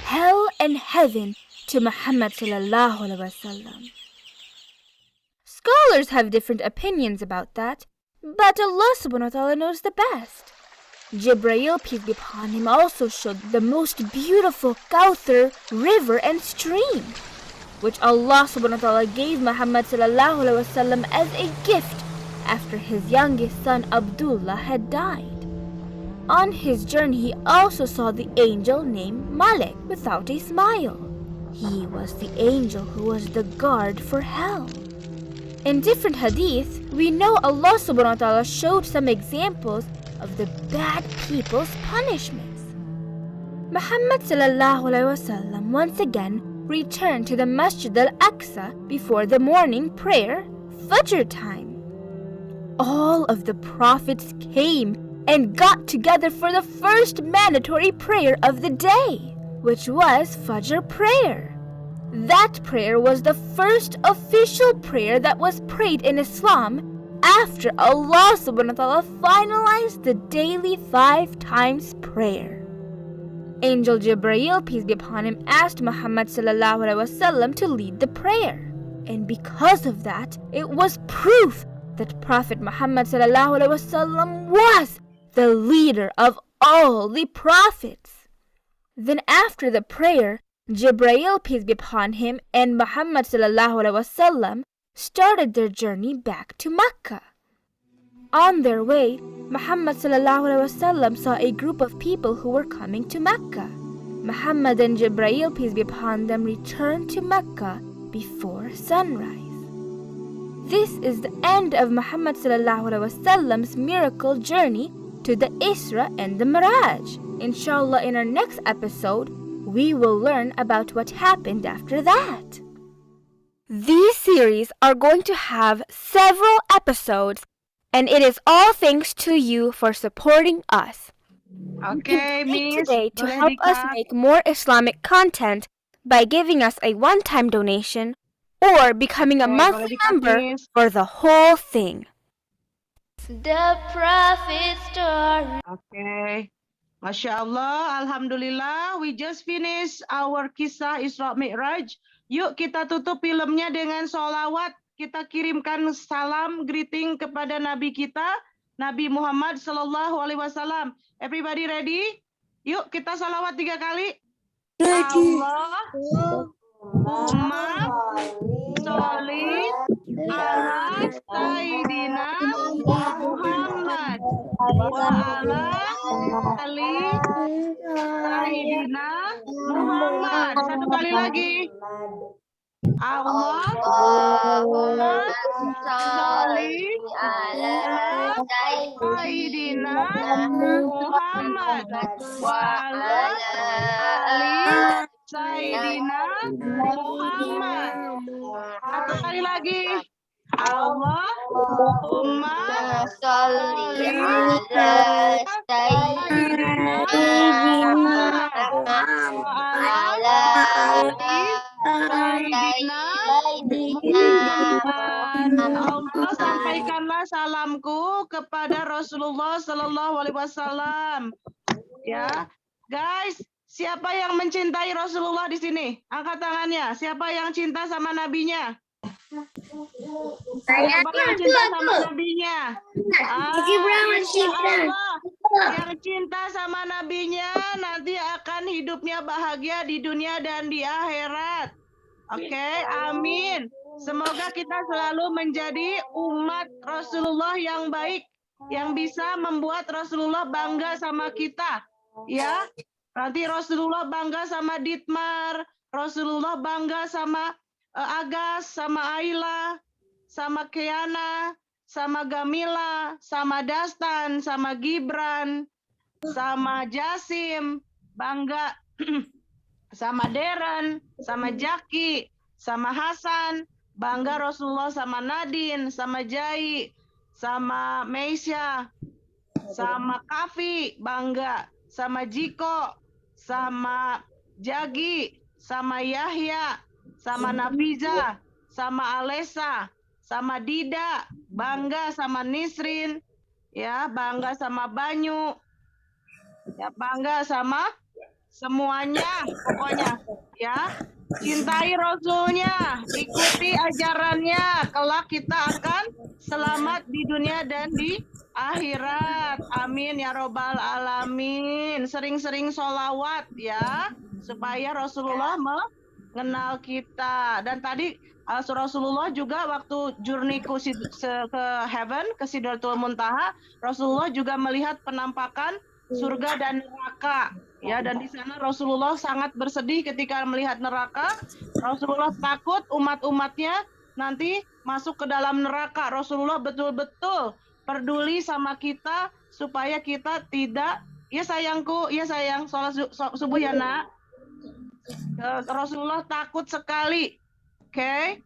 hell and heaven to Muhammad ﷺ. Scholars have different opinions about that, but Allah subhanahu wa ta'ala knows the best. Jibreel, peace be upon him, also showed the most beautiful Kauthar river and stream, which Allah subhanahu wa ta'ala gave Muhammad sallallahu alaihi wasallam as a gift after his youngest son Abdullah had died. On his journey, he also saw the angel named Malik without a smile. He was the angel who was the guard for hell. In different hadiths, we know Allah subhanahu wa ta'ala showed some examples of the bad people's punishments. Muhammad sallallahu alaihi wasallam once again returned to the Masjid al-Aqsa before the morning prayer, Fajr time. All of the prophets came and got together for the first mandatory prayer of the day, which was Fajr prayer. That prayer was the first official prayer that was prayed in Islam after Allah subhanahu wa ta'ala finalized the daily 5 times prayer. Angel Jibreel, peace be upon him, asked Muhammad sallallahu alaihi wasallam to lead the prayer. And because of that, it was proof that Prophet Muhammad sallallahu alaihi wasallam was the leader of all the prophets. Then after the prayer, Jibreel, peace be upon him, and Muhammad sallallahu alaihi wasallam started their journey back to Mecca. On their way, Muhammad sallallahu alaihi wasallam saw a group of people who were coming to Mecca. Muhammad and Jibreel, peace be upon them, returned to Mecca before sunrise. This is the end of Muhammad sallallahu alaihi wasallam's miracle journey to the Isra and the Miraj. Inshallah, in our next episode, we will learn about what happened after that. These series are going to have several episodes, and it is all thanks to you for supporting us. Okay, Miss. Today to Boleh help us dikat? make more Islamic content by giving us a one-time donation or becoming a Boleh monthly dikat, member Miss. for the whole thing. The prophet story. Okay. Masya Allah, Alhamdulillah, we just finished our kisah Isra Mi'raj. Yuk kita tutup filmnya dengan sholawat. Kita kirimkan salam, greeting kepada Nabi kita, Nabi Muhammad Sallallahu Alaihi Wasallam. Everybody ready? Yuk kita salawat 3 kali. Allahumma sholli ala Sayyidina Muhammad wa ala ali Sayyidina Muhammad. Satu kali lagi. Allahumma sholli ala Sayyidina Muhammad wa ala ali Sayyidina Muhammad. Satu kali lagi. Allahumma Sholli ala Sayyidina Muhammad wa ala Sayyidina Muhammad. Allah, sampaikanlah salamku kepada Rasulullah Sallallahu Alaihi Wasallam. Ya, guys, siapa yang mencintai Rasulullah di sini? Angkat tangannya. Siapa yang cinta sama nabinya? Siapa yang cinta sama nabinya? Insya Allah, yang cinta sama nabinya nanti akan hidupnya bahagia di dunia dan di akhirat. Oke, amin. Semoga kita selalu menjadi umat Rasulullah yang baik, yang bisa membuat Rasulullah bangga sama kita. Ya, nanti Rasulullah bangga sama Ditmar, Rasulullah bangga sama Agas, sama Ayla, sama Kiana, sama Gamila, sama Dastan, sama Gibran, sama Jasim, bangga sama Deren, sama Jaki, sama Hasan, bangga Rasulullah sama Nadine, sama Jai, sama Meisya, sama Kafi, bangga, sama Jiko, sama Jagi, sama Yahya, sama Nafiza, sama Alesa, sama Dida, bangga sama Nisrin, ya, bangga sama Banyu, ya, bangga sama semuanya, pokoknya, ya. Cintai Rasulnya, ikuti ajarannya, kelak kita akan selamat di dunia dan di akhirat. Amin ya robbal alamin. Sering-sering sholawat ya, supaya Rasulullah mengenal kita. Dan tadi Rasulullah juga waktu journey ke heaven, ke Sidratul Muntaha, Rasulullah juga melihat penampakan surga dan neraka. Ya, dan di sana Rasulullah sangat bersedih ketika melihat neraka. Rasulullah takut umat-umatnya nanti masuk ke dalam neraka. Rasulullah betul-betul peduli sama kita supaya kita tidak, ya sayangku, ya sayang, sholat subuh ya nak. Rasulullah takut sekali. Oke,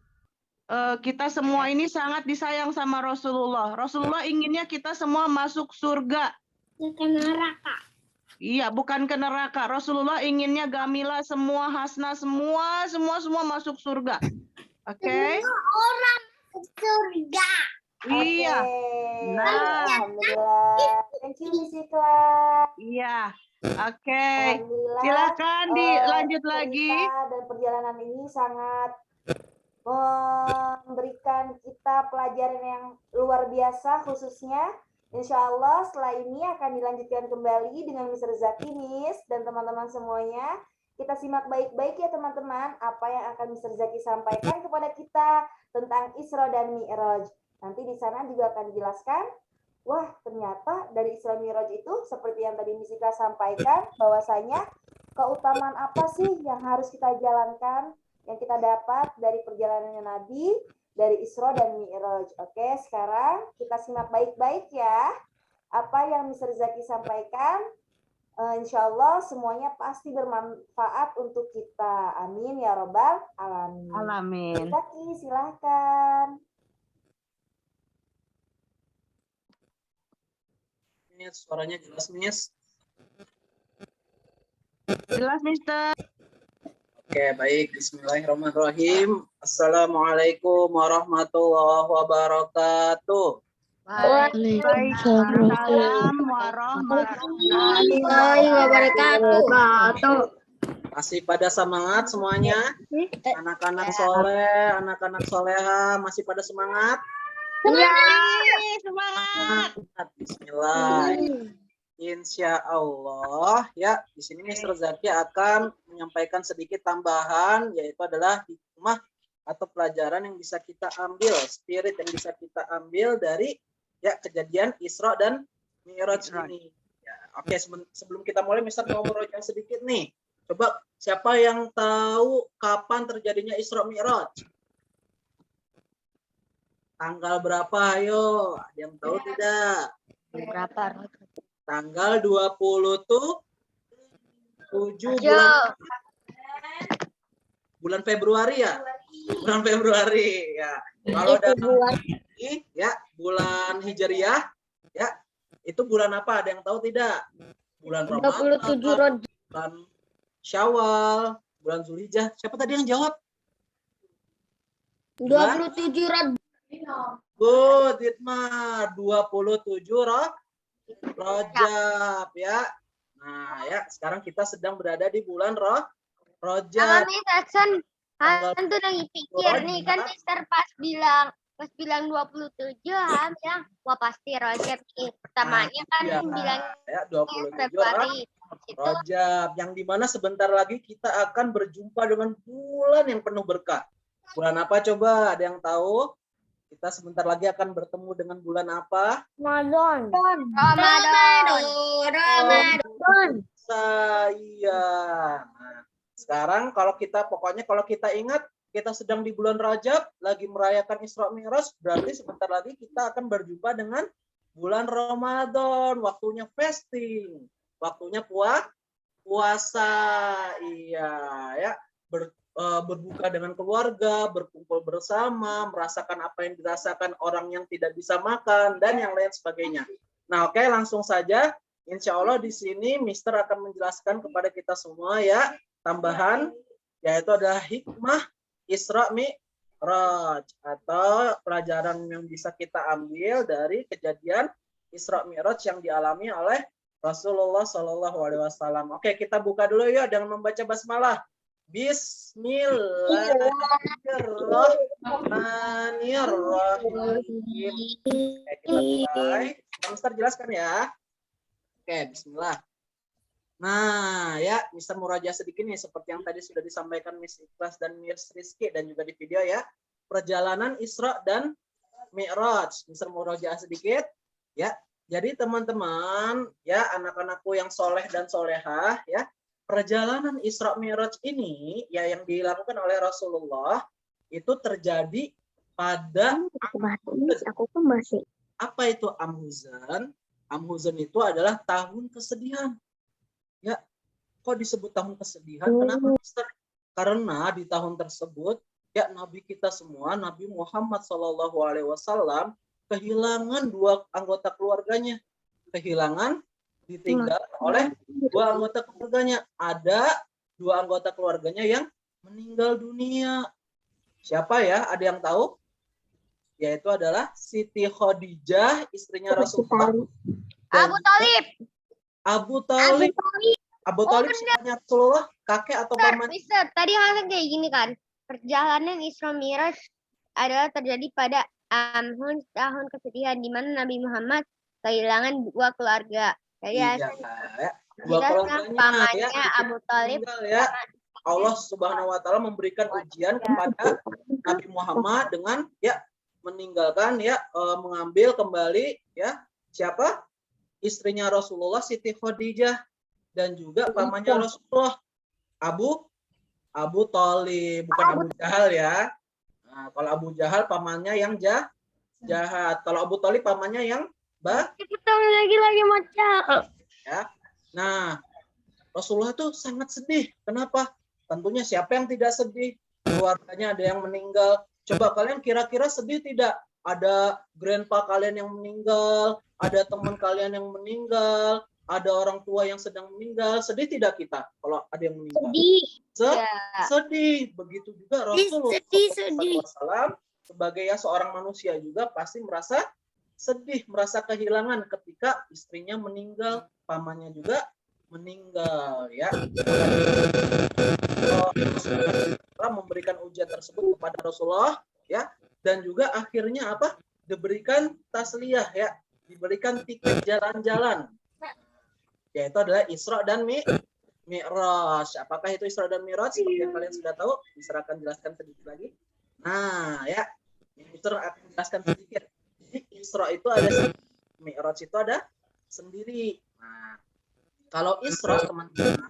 kita semua ini sangat disayang sama Rasulullah. Rasulullah inginnya kita semua masuk surga. Bukan neraka. Iya, bukan ke neraka. Rasulullah inginnya Gamila, semua, Hasna, semua masuk surga. Oke? Orang ke surga. Iya. Nah, Alhamdulillah. Thank you, Miss Ikhlas. iya. Oke. Alhamdulillah, Silakan dilanjut lagi. cerita dan perjalanan ini sangat memberikan kita pelajaran yang luar biasa, khususnya insya Allah setelah ini akan dilanjutkan kembali dengan Mr. Zaki, Miss, dan teman-teman semuanya. Kita simak baik-baik ya teman-teman, apa yang akan Mr. Zaki sampaikan kepada kita tentang Isra dan Mi'raj. Nanti di sana juga akan dijelaskan, wah ternyata dari Isra Mi'raj itu seperti yang tadi Miss Ika sampaikan, bahwasanya keutamaan apa sih yang harus kita jalankan, yang kita dapat dari perjalanannya Nabi, dari Isra dan Mi'raj. Oke, sekarang kita simak baik-baik ya, apa yang Mr. Zaki sampaikan. Insya Allah semuanya pasti bermanfaat untuk kita. Amin ya robbal alamin. Alamin. Zaki, silahkan. Suaranya jelas, Miss. Jelas, Mister. Oke, baik. Bismillahirrahmanirrahim. Assalamualaikum warahmatullahi wabarakatuh. Waalaikumsalam warahmatullahi wabarakatuh. Masih pada semangat semuanya? Anak-anak soleh, anak-anak soleha masih pada semangat? Semangat. Bismillah. Insya Allah ya, di sini Mr. Zaki akan menyampaikan sedikit tambahan, yaitu adalah hikmah atau pelajaran yang bisa kita ambil, spirit yang bisa kita ambil dari ya kejadian Isra dan Mi'raj ini. Ya, oke, sebelum kita mulai, Mr. mau merojak sedikit nih. Coba siapa yang tahu kapan terjadinya Isra Mi'raj? Tanggal berapa? Ayo, ada yang tahu tidak? Berapa? Tanggal 27 bulan Februari ya? Bulan Februari ya. Kalau dalam ya bulan Hijriah ya, itu bulan apa? Ada yang tahu tidak? Bulan Ramadan, bulan Syawal, bulan Zulhijjah. Siapa tadi yang jawab? 27 Good, Itmar. 27 Rajab ya. Nah, ya, sekarang kita sedang berada di bulan Rajab. Miss Jackson, Hantu lagi pikir nih kan Mister pas bilang 27, bilang wah pasti Rajab nih. Pertamanya kan bilang ya 27 Februari. Rajab, yang dimana sebentar lagi kita akan berjumpa dengan bulan yang penuh berkah. Bulan apa coba? Ada yang tahu? Kita sebentar lagi akan bertemu dengan bulan apa? Ramadan. Iya. Nah, sekarang kalau kita ingat kita sedang di bulan Rajab, lagi merayakan Isra Mi'raj, berarti sebentar lagi kita akan berjumpa dengan bulan Ramadan, waktunya fasting, waktunya puasa. Iya, ya. Berbuka dengan keluarga, berkumpul bersama, merasakan apa yang dirasakan orang yang tidak bisa makan, dan yang lain sebagainya. Nah, oke, langsung saja. Insya Allah di sini Mister akan menjelaskan kepada kita semua ya, tambahan, yaitu adalah hikmah Isra Mi'raj, atau pelajaran yang bisa kita ambil dari kejadian Isra Mi'raj yang dialami oleh Rasulullah SAW. Oke, kita buka dulu ya dengan membaca basmalah. Bismillahirrahmanirrahim. Kita mulai. Mister jelaskan ya. Oke, bismillah. Nah, ya, Mister muraja sedikit nih seperti yang tadi sudah disampaikan Miss Ikhlas dan Miss Rizky dan juga di video ya. Perjalanan Isra dan Mi'raj. Mister muraja sedikit ya. Jadi teman-teman, ya anak-anakku yang soleh dan solehah ya, perjalanan Isra Mi'raj ini ya yang dilakukan oleh Rasulullah itu terjadi pada apa itu Amhuzan? Amhuzan itu adalah tahun kesedihan. Ya, kok disebut tahun kesedihan? Kenapa, Mister? Karena di tahun tersebut ya Nabi kita semua, Nabi Muhammad SAW kehilangan 2 anggota keluarganya. Kehilangan ditinggal oleh 2 anggota keluarganya. Ada 2 anggota keluarganya yang meninggal dunia. Siapa ya? Ada yang tahu? Yaitu adalah Siti Khadijah, istrinya Rasulullah. Abu Thalib. Abu Thalib. Abu Thalib siapanya Rasulullah, kakek atau paman? Mister, tadi hasil kayak gini kan. Perjalanan Isra Mi'raj adalah terjadi pada tahun kesedihan di mana Nabi Muhammad kehilangan 2 keluarga. Jadi Iya, ya. 2 keluarganya pamannya ya, Abu Thalib ya. Allah Subhanahu wa taala memberikan ujian kepada Nabi Muhammad dengan ya meninggalkan ya mengambil kembali ya siapa? Istrinya Rasulullah Siti Khadijah dan juga pamannya Rasulullah Abu Thalib, bukan Abu Jahal ya. Nah, kalau Abu Jahal pamannya yang jahat. Kalau Abu Thalib pamannya yang lagi macam. Ya. Nah, Rasulullah tuh sangat sedih. Kenapa? Tentunya siapa yang tidak sedih? Keluarganya ada yang meninggal. Coba kalian kira-kira sedih tidak? Ada grandpa kalian yang meninggal, ada teman kalian yang meninggal, ada orang tua yang sedang meninggal. Sedih tidak kita kalau ada yang meninggal? Sedih. Begitu juga Rasulullah SAW sebagai seorang manusia juga pasti merasa sedih, merasa kehilangan ketika istrinya meninggal, pamannya juga meninggal ya. Allah memberikan ujian tersebut kepada Rasulullah ya, dan juga akhirnya apa? Diberikan tasliyah ya, diberikan tiket jalan-jalan. Yaitu adalah Isra dan Mi'raj. Apakah itu Isra dan Mi'raj? Seperti yang kalian sudah tahu, Mister akan jelaskan sedikit lagi. Nah, ya, Mister akan jelaskan sedikit. Jadi Isra itu ada sendiri, Mi'raj itu ada sendiri. Nah, kalau Isra teman-teman,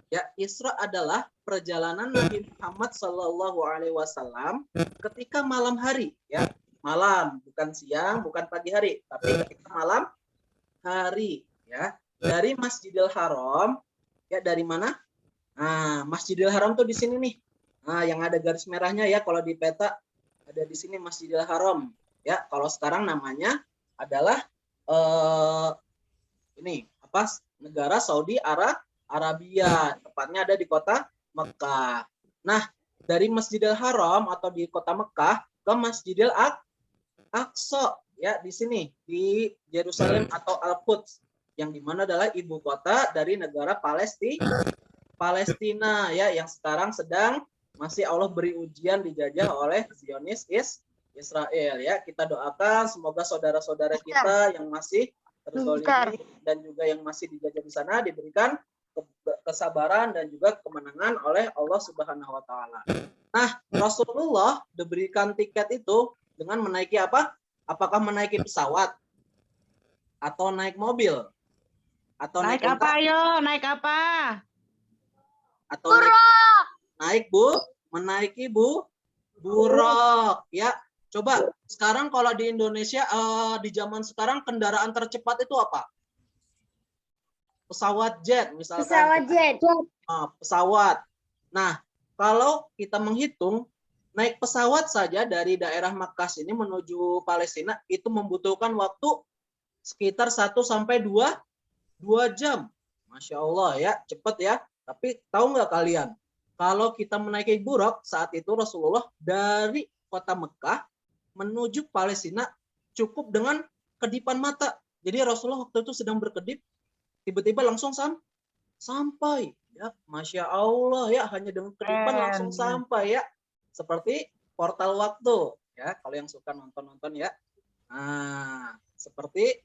ya Isra adalah perjalanan Nabi Muhammad SAW ketika malam hari, ya malam, bukan siang, bukan pagi hari, tapi ketika malam hari, ya dari Masjidil Haram, ya dari mana? Nah, Masjidil Haram tuh di sini nih. Nah, yang ada garis merahnya ya, kalau di peta ada di sini Masjidil Haram. Ya, kalau sekarang namanya adalah ini apa? Negara Saudi Arabia, tepatnya ada di kota Mekah. Nah, dari Masjidil Haram atau di kota Mekah ke Masjidil Aqsa, ya di sini di Yerusalem atau Al-Quds, yang dimana adalah ibu kota dari negara Palestina, ya yang sekarang sedang masih Allah beri ujian dijajah oleh Zionis Israel. Ya, kita doakan semoga saudara-saudara kita yang masih terzolimi dan juga yang masih dijajah di sana diberikan kesabaran dan juga kemenangan oleh Allah Subhanahu wa taala. Nah, Rasulullah diberikan tiket itu dengan menaiki apa? Apakah menaiki pesawat atau naik mobil? Atau naik apa yo? Naik apa? Atau menaiki buruk ya. Coba sekarang kalau di Indonesia di zaman sekarang kendaraan tercepat itu apa? Pesawat jet misalkan. Pesawat jet. Pesawat. Nah, kalau kita menghitung naik pesawat saja dari daerah Makkah ini menuju Palestina itu membutuhkan waktu sekitar 1 sampai 2 jam. Masya Allah ya, cepat ya. Tapi tahu nggak kalian? Kalau kita menaiki buruk saat itu Rasulullah dari kota Mekah menuju Palestina cukup dengan kedipan mata. Jadi Rasulullah waktu itu sedang berkedip, tiba-tiba langsung sampai. Ya, Masya Allah ya, hanya dengan kedipan langsung sampai ya. Seperti portal waktu ya, kalau yang suka nonton ya. Nah, seperti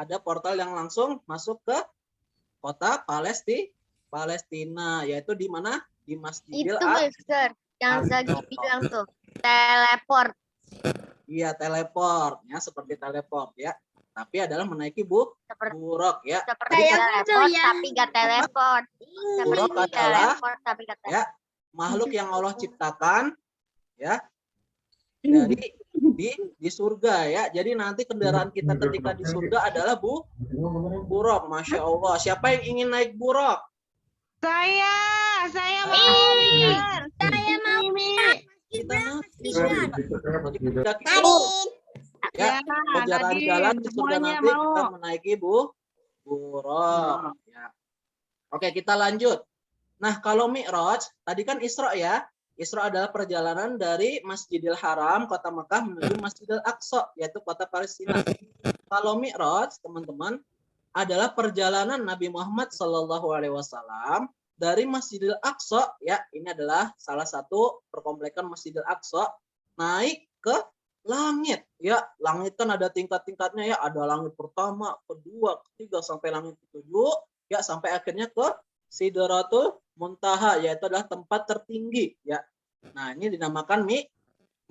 ada portal yang langsung masuk ke kota Palestina, yaitu di mana? Di Masjidil Itu Mister yang Zaki bilang tuh, teleport. Iya, teleport ya, seperti teleport ya. Tapi adalah menaiki buruk ya. Seperti teleport tapi gak teleport. Buruk Seperti adalah teleport tapi gak teleport. ya makhluk yang Allah ciptakan ya dari di surga ya. Jadi nanti kendaraan kita ketika di surga adalah buruk. Masya Allah. Siapa yang ingin naik buruk? Saya mau. Saya mau. Kita naik di surga. Jadi ketika kita ya berjalan-jalan di surga nanti kita menaiki buruk ya. Oke, kita lanjut. Nah, kalau Mi'raj tadi kan Isra ya. Isra adalah perjalanan dari Masjidil Haram, kota Mekah menuju Masjidil Aqsa, yaitu kota Palestina. Kalau Mi'raj, teman-teman, adalah perjalanan Nabi Muhammad SAW dari Masjidil Aqsa, ya, ini adalah salah satu perkomplekan Masjidil Aqsa, naik ke langit, ya. Langit kan ada tingkat-tingkatnya, ya. Ada langit pertama, kedua, ketiga, sampai langit ketujuh, ya, sampai akhirnya ke Sidratul Muntaha, yaitu adalah tempat tertinggi, ya. Nah, ini dinamakan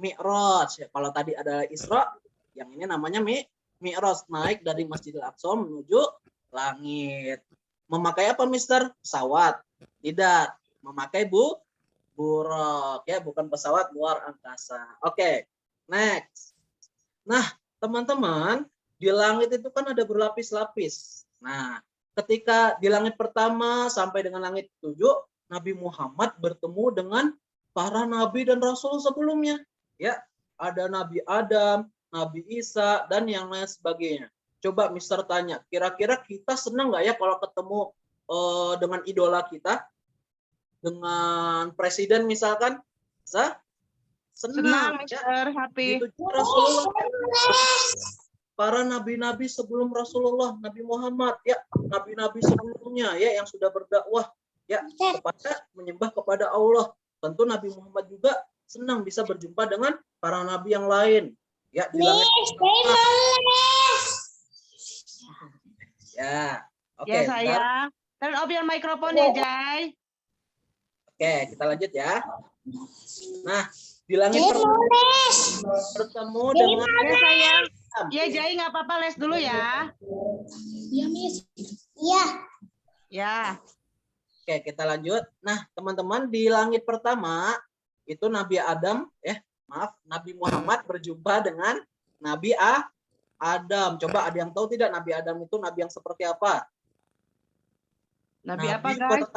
Mi'raj. Ya, kalau tadi adalah Isra, yang ini namanya Mi'raj, naik dari Masjidil Aqsa menuju langit. Memakai apa, Mister? Pesawat? Tidak. Memakai buruk, ya, bukan pesawat luar angkasa. Oke, next. Nah, teman-teman, di langit itu kan ada berlapis-lapis. Nah, ketika di langit pertama sampai dengan langit 7, Nabi Muhammad bertemu dengan para nabi dan rasul sebelumnya. Ya, ada Nabi Adam, Nabi Isa, dan yang lain sebagainya. Coba Mister tanya, kira-kira kita senang nggak ya kalau ketemu dengan idola kita? Dengan presiden misalkan? Senang, Mister, happy. Itu Rasulullah. Para nabi-nabi sebelum Rasulullah, Nabi Muhammad, ya, nabi-nabi sebelumnya, ya, yang sudah berdakwah, ya, kepada menyembah kepada Allah. Tentu Nabi Muhammad juga senang bisa berjumpa dengan para nabi yang lain, ya, di langit. Ya, oke. Ya, sayang. Turn off your microphone ya, Jai. Oke, kita lanjut ya. Nah, di langit bertemu dengan ya, sayang. Ya, Jai, nggak apa-apa, les dulu ya. Iya, Miss. Iya. Ya. Oke, kita lanjut. Nah, teman-teman, di langit pertama itu Nabi Adam, Nabi Muhammad berjumpa dengan Nabi Adam. Coba ada yang tahu tidak Nabi Adam itu nabi yang seperti apa? Nabi apa, guys?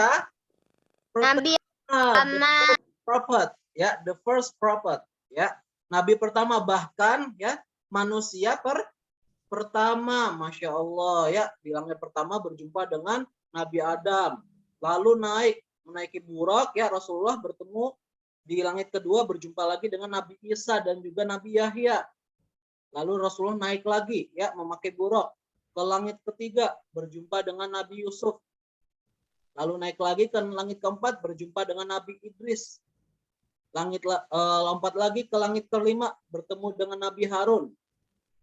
Nabi prophet, ya, the first prophet, ya. Nabi pertama, bahkan ya manusia pertama, Masya Allah, ya, di langit pertama berjumpa dengan Nabi Adam. Lalu menaiki buruk, ya, Rasulullah bertemu di langit kedua berjumpa lagi dengan Nabi Isa dan juga Nabi Yahya. Lalu Rasulullah naik lagi, ya, memakai buruk ke langit ketiga berjumpa dengan Nabi Yusuf. Lalu naik lagi ke langit keempat berjumpa dengan Nabi Idris. Lompat lagi ke langit kelima bertemu dengan Nabi Harun.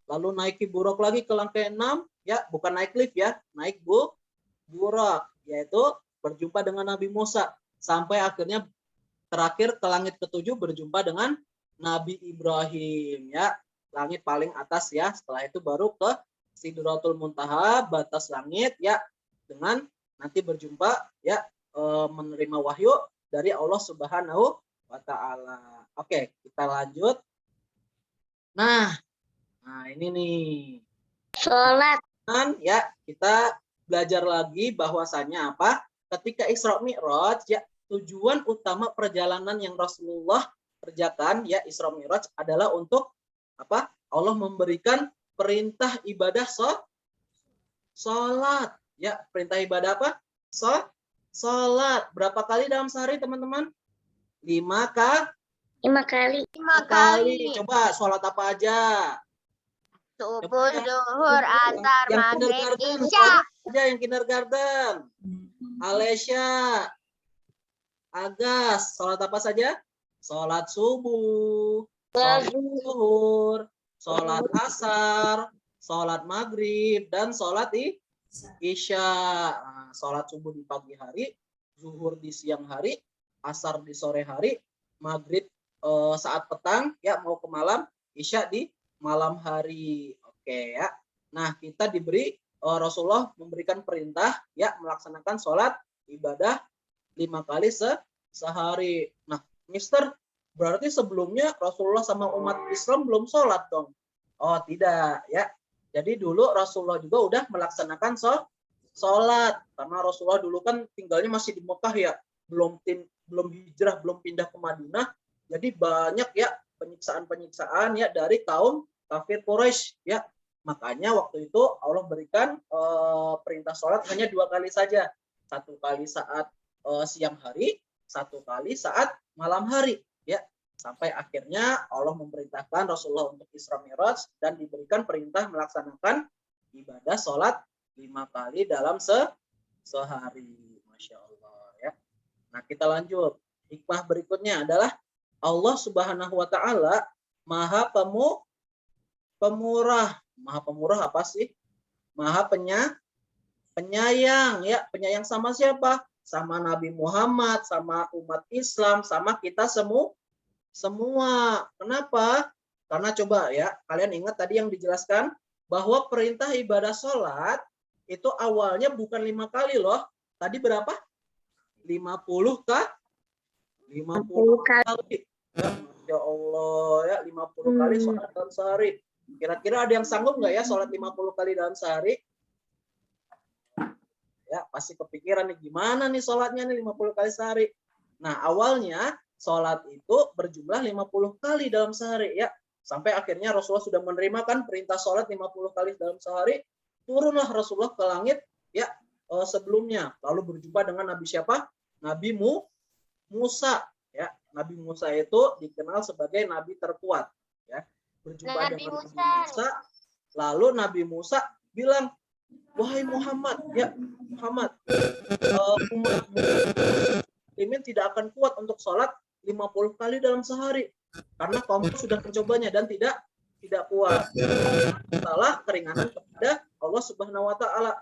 Lalu naiki buruk lagi ke langit keenam, ya, bukan naik lift, ya, naik buruk, yaitu berjumpa dengan Nabi Musa, sampai akhirnya terakhir ke langit ketujuh berjumpa dengan Nabi Ibrahim, ya, langit paling atas, ya. Setelah itu baru ke Sidratul Muntaha, batas langit, ya, dengan nanti berjumpa, ya, menerima wahyu dari Allah Subhanahu wa Ta'ala. Oke, kita lanjut. Nah, ini nih. Sholat. Ya, kita belajar lagi bahwasannya apa? Ketika Isra Mi'raj, ya, tujuan utama perjalanan yang Rasulullah kerjakan, ya, Isra Mi'raj adalah untuk apa? Allah memberikan perintah ibadah sholat, ya, perintah ibadah apa? Sholat. Berapa kali dalam sehari, teman-teman? 5 kali. Coba sholat apa aja? Subuh, zuhur, asar, maghrib, isya. Aja yang kindergarten. Alesya, Agas, sholat apa saja? Sholat subuh, sholat zuhur, sholat asar, sholat maghrib, dan sholat isya. Nah, sholat subuh di pagi hari, zuhur di siang hari, asar di sore hari, maghrib saat petang, ya mau ke malam, isya di malam hari. Oke ya. Nah, kita diberi Rasulullah memberikan perintah ya melaksanakan sholat ibadah 5 kali sehari. Nah, Mister, berarti sebelumnya Rasulullah sama umat Islam belum sholat dong? Oh tidak ya. Jadi dulu Rasulullah juga udah melaksanakan sholat, karena Rasulullah dulu kan tinggalnya masih di Mekah ya, belum hijrah, belum pindah ke Madinah. Jadi banyak ya penyiksaan ya dari kaum kafir Quraisy ya. Makanya waktu itu Allah berikan perintah sholat hanya 2 kali saja. 1 kali saat siang hari, 1 kali saat malam hari ya. Sampai akhirnya Allah memerintahkan Rasulullah untuk Isra Mi'raj dan diberikan perintah melaksanakan ibadah sholat 5 kali dalam sehari. Masya Allah ya. Nah, kita lanjut. Hikmah berikutnya adalah Allah Subhanahu wa Ta'ala Maha Pemurah. Maha Pemurah apa sih? Maha Penyayang ya. Penyayang sama siapa? Sama Nabi Muhammad, sama umat Islam, sama kita semua. Kenapa? Karena coba ya, kalian ingat tadi yang dijelaskan bahwa perintah ibadah sholat itu awalnya bukan 5 kali loh. Tadi berapa? 50 kah? 50 kali. Ya Allah ya, 50 kali sholat dalam sehari. Kira-kira ada yang sanggup nggak ya sholat 50 kali dalam sehari? Ya pasti kepikiran nih, gimana nih sholatnya nih 50 kali sehari. Nah awalnya sholat itu berjumlah 50 kali dalam sehari ya. Sampai akhirnya Rasulullah sudah menerima kan perintah sholat 50 kali dalam sehari. Turunlah Rasulullah ke langit ya sebelumnya. Lalu berjumpa dengan Nabi siapa? Nabi Musa ya. Nabi Musa itu dikenal sebagai Nabi terkuat ya. Berjumpa dengan Nabi Musa. Lalu Nabi Musa bilang, wahai Muhammad ya, Muhammad, umat muslimin tidak akan kuat untuk sholat 50 kali dalam sehari karena kamu sudah mencobanya dan tidak kuat. Salah keringanan kepada Allah Subhanahu wa Ta'ala.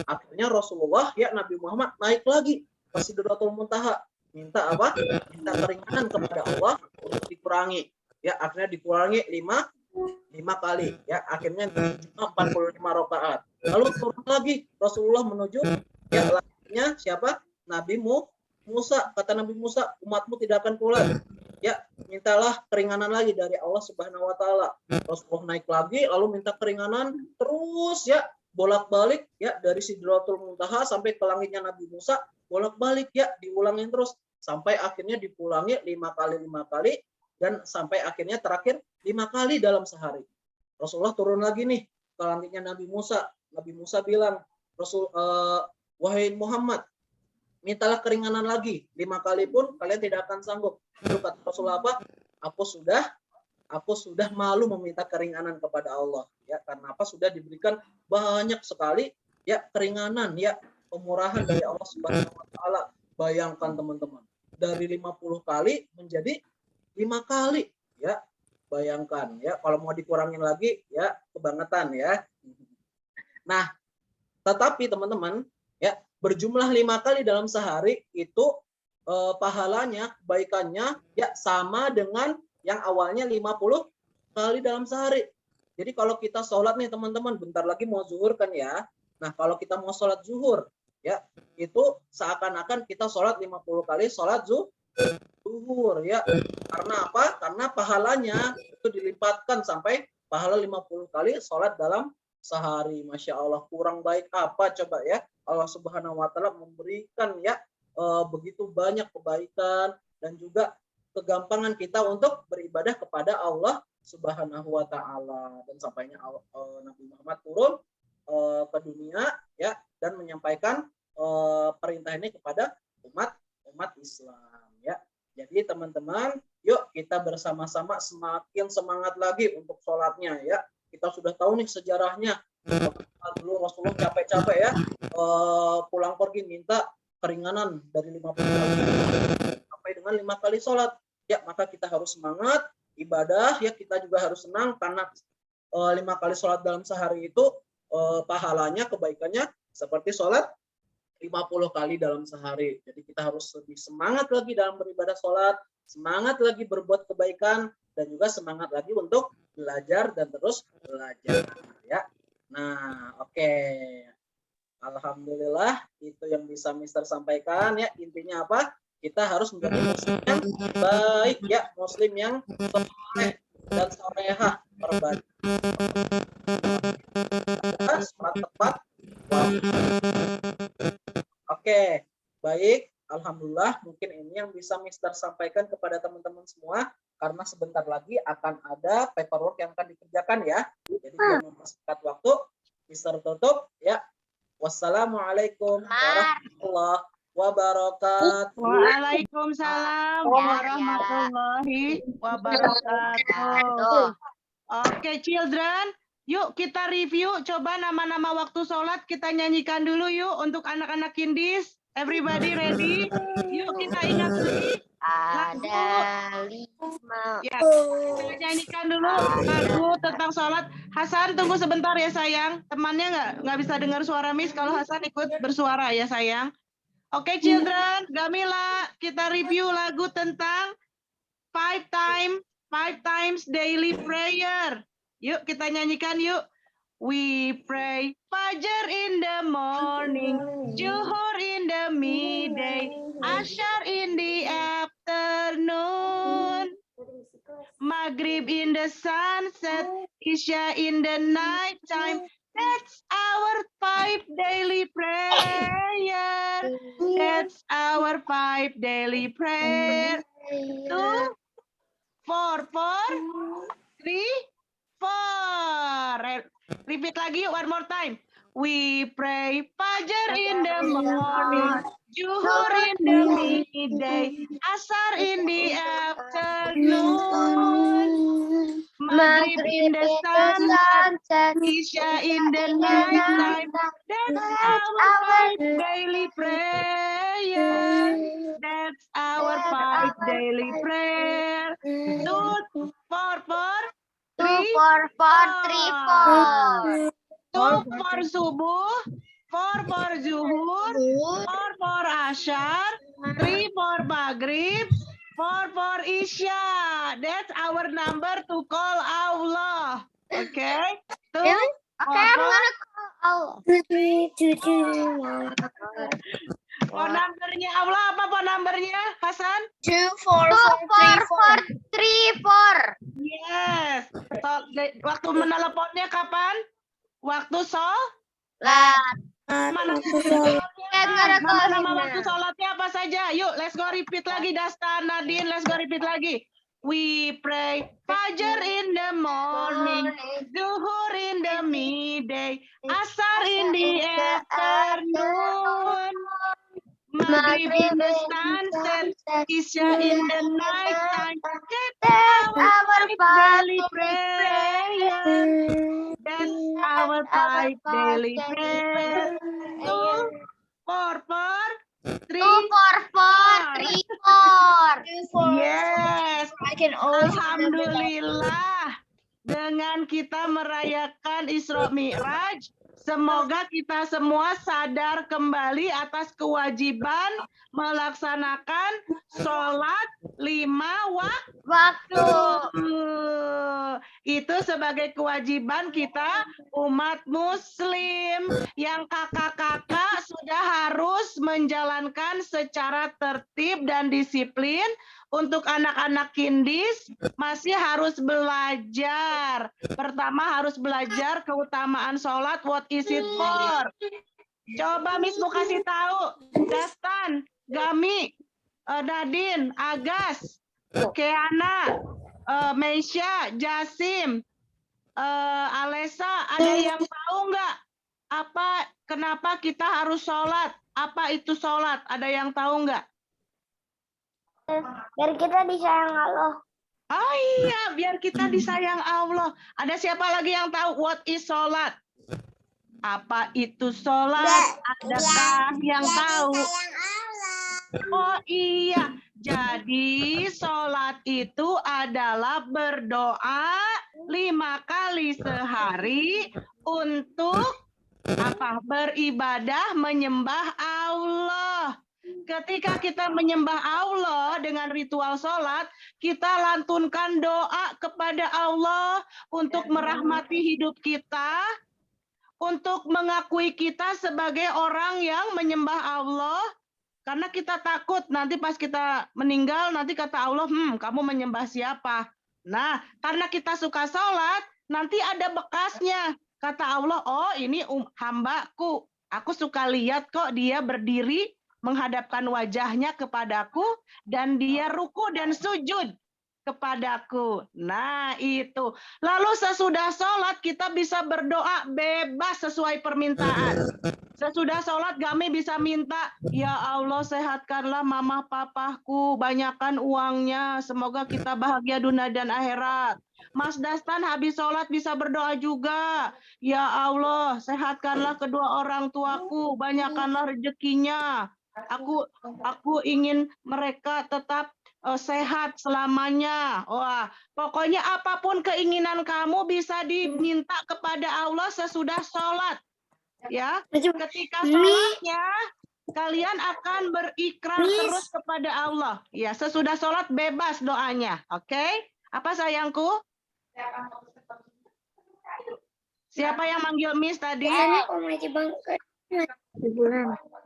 Akhirnya Rasulullah ya Nabi Muhammad naik lagi ke Sidratul Muntaha, minta apa? Minta keringanan kepada Allah untuk dikurangi. Ya, akhirnya dikurangi 5 kali ya, akhirnya 45 rakaat. Lalu turun lagi Rasulullah menuju ya lainnya siapa? Nabi Musa. Kata Nabi Musa, umatmu tidak akan kuat. Ya, mintalah keringanan lagi dari Allah Subhanahu wa Ta'ala. Rasulullah naik lagi lalu minta keringanan terus ya, bolak-balik ya dari Sidratul Muntaha sampai ke langitnya Nabi Musa, bolak-balik ya, diulangin terus sampai akhirnya dipulangi 5 kali dan sampai akhirnya terakhir 5 kali dalam sehari. Rasulullah turun lagi nih ke langitnya Nabi Musa. Nabi Musa bilang, wahai Muhammad, mintalah keringanan lagi 5 kali pun kalian tidak akan sanggup. Lalu kata Rasulullah apa? Aku sudah malu meminta keringanan kepada Allah ya, karena apa? Sudah diberikan banyak sekali ya keringanan ya, pemurahan dari Allah Subhanahu wa Ta'ala. Bayangkan teman-teman, dari 50 kali menjadi 5 kali ya. Bayangkan ya, kalau mau dikurangin lagi ya kebangetan ya. Nah, tetapi teman-teman ya, berjumlah 5 kali dalam sehari itu pahalanya, kebaikannya ya sama dengan yang awalnya 50 kali dalam sehari. Jadi kalau kita sholat nih teman-teman, bentar lagi mau zuhur kan ya. Nah, kalau kita mau sholat zuhur ya, itu seakan-akan kita sholat 50 kali sholat zuhur ya. Karena apa? Karena pahalanya itu dilipatkan sampai pahala 50 kali sholat dalam sehari. Masya Allah, kurang baik apa coba ya? Allah Subhanahu wa Ta'ala memberikan ya begitu banyak kebaikan dan juga kegampangan kita untuk beribadah kepada Allah Subhanahu wa Ta'ala. Dan sampainya Nabi Muhammad turun ke dunia ya, dan menyampaikan perintah ini kepada umat Islam ya. Jadi teman-teman, yuk kita bersama-sama semakin semangat lagi untuk sholatnya ya. Kita sudah tahu nih sejarahnya. Dulu Rasulullah capek-capek ya, pulang pergi minta keringanan dari 50 kali sampai dengan 5 kali sholat. Ya, maka kita harus semangat ibadah ya, kita juga harus senang karena 5 kali sholat dalam sehari itu pahalanya, kebaikannya seperti sholat 50 kali dalam sehari. Jadi kita harus lebih semangat lagi dalam beribadah sholat, semangat lagi berbuat kebaikan, dan juga semangat lagi untuk belajar dan terus belajar. Ya. Nah, oke. Alhamdulillah itu yang bisa Mister sampaikan ya. Intinya apa? Kita harus menjadi muslim yang baik ya, muslim yang soleh dan solehah, perbaiki sholat tepat. Oke, baik. Alhamdulillah, mungkin ini yang bisa Mister sampaikan kepada teman-teman semua, karena sebentar lagi akan ada paperwork yang akan dikerjakan ya. Jadi biar mempersingkat waktu, Mister tutup ya. Wassalamualaikum warahmatullahi wabarakatuh. Waalaikumsalam warahmatullahi wabarakatuh. Oke, children, yuk kita review. Coba nama-nama waktu sholat kita nyanyikan dulu yuk untuk anak-anak kindis. Everybody ready? Yuk kita ingat lagi. Ada 5. Ya, kita nyanyikan dulu lagu tentang sholat. Hasan tunggu sebentar ya sayang. Temannya nggak bisa dengar suara Miss kalau Hasan ikut bersuara ya sayang. Oke, children, Gamila, kita review lagu tentang 5 times daily prayer. Yuk kita nyanyikan yuk. We pray Fajr in the morning, Zuhur in the midday, Ashar in the afternoon, Maghrib in the sunset, Isya in the night time. That's our 5 daily prayer. That's our 5 daily prayer. 2, 4, 3, 4. Repeat lagi one more time. We pray Fajr in the morning, Zuhur in the midday, Asar in the afternoon, Maghrib in the sunset, Isya in the night time. That's our 5 daily prayer. That's our 5 daily prayer. 2, 4, 2, 4, 4, 3, 4. 2 for subuh, 4 for zuhur, 4 for asyar, 3 for maghrib, 4 for isya. That's our number to call Allah. Okay? Okay, I'm gonna call Allah. Phone numbernya Allah apa phone numbernya, Hasan? 2, 4, 4, 3, 4. Yes. Waktu meneleponnya kapan? Waktu sholat. Mana nama waktu sholatnya apa saja? Yuk, let's go repeat lagi. Dastan, Nadine, let's go repeat lagi. We pray Fajr in the morning, Zuhur in the midday, Asar in the afternoon, Maghrib in the sunset, Isya in the night time. That's our daily prayer. That's our 5 daily prayer. 2, 4, 3, 4. Yes. Alhamdulillah. Dengan kita merayakan Isra Mi'raj, semoga kita semua sadar kembali atas kewajiban melaksanakan sholat 5 waktu. Itu sebagai kewajiban kita umat muslim yang kakak-kakak sudah harus menjalankan secara tertib dan disiplin. Untuk anak-anak kindis masih harus belajar. Pertama harus belajar keutamaan sholat, what is it for. Coba Miss mau kasih tahu. Dastan, Gami, Nadine, Agas, Keana, Meisha, Jasim, Alesa, ada yang tahu nggak kenapa kita harus sholat? Apa itu sholat? Ada yang tahu nggak? Biar kita disayang Allah. Oh iya, biar kita disayang Allah. Ada siapa lagi yang tahu what is sholat? Apa itu sholat? Adakah yang tahu? Oh iya, jadi sholat itu adalah berdoa 5 kali sehari untuk apa? Beribadah, menyembah Allah. Ketika kita menyembah Allah dengan ritual sholat, kita lantunkan doa kepada Allah untuk merahmati hidup kita, untuk mengakui kita sebagai orang yang menyembah Allah. Karena kita takut nanti pas kita meninggal, nanti kata Allah, kamu menyembah siapa? Nah, karena kita suka sholat, nanti ada bekasnya. Kata Allah, oh ini hambaku. Aku suka lihat kok dia berdiri menghadapkan wajahnya kepadaku dan dia ruku dan sujud kepadaku. Nah, itu. Lalu sesudah sholat kita bisa berdoa bebas sesuai permintaan. Sesudah sholat kami bisa minta, ya Allah sehatkanlah mama papaku, banyakkan uangnya, semoga kita bahagia dunia dan akhirat. Mas Dastan habis sholat bisa berdoa juga, ya Allah sehatkanlah kedua orang tuaku, banyakkanlah rezekinya. Aku ingin mereka tetap sehat selamanya. Wah, pokoknya apapun keinginan kamu bisa diminta kepada Allah sesudah sholat. Ya, ketika sholatnya kalian akan berikrar terus kepada Allah. Ya, sesudah sholat bebas doanya. Oke? Apa sayangku? Siapa yang manggil Miss tadi?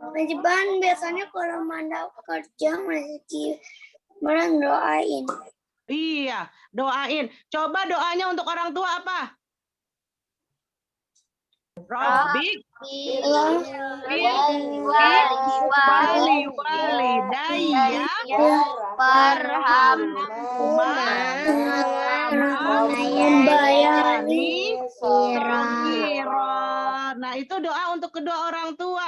Majiban biasanya kalau mandau kerja Majiban doain. Iya, doain. Coba doanya untuk orang tua apa? Rabbik wali daya Nah, itu doa untuk kedua orang tua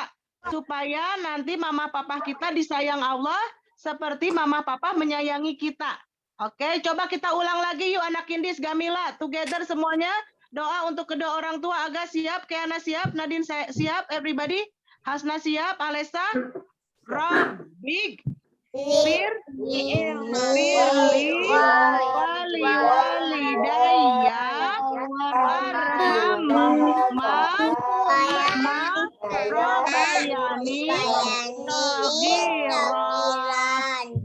supaya nanti mama papa kita disayang Allah seperti mama papa menyayangi kita. Oke, coba kita ulang lagi yuk anak Indis Gamila, together semuanya. Doa untuk kedua orang tua. Aga siap, Keana siap, Nadine siap, everybody. Hasna siap, Alessa. Rabbik firli walidayya warhamhuma rabbayani shaghira.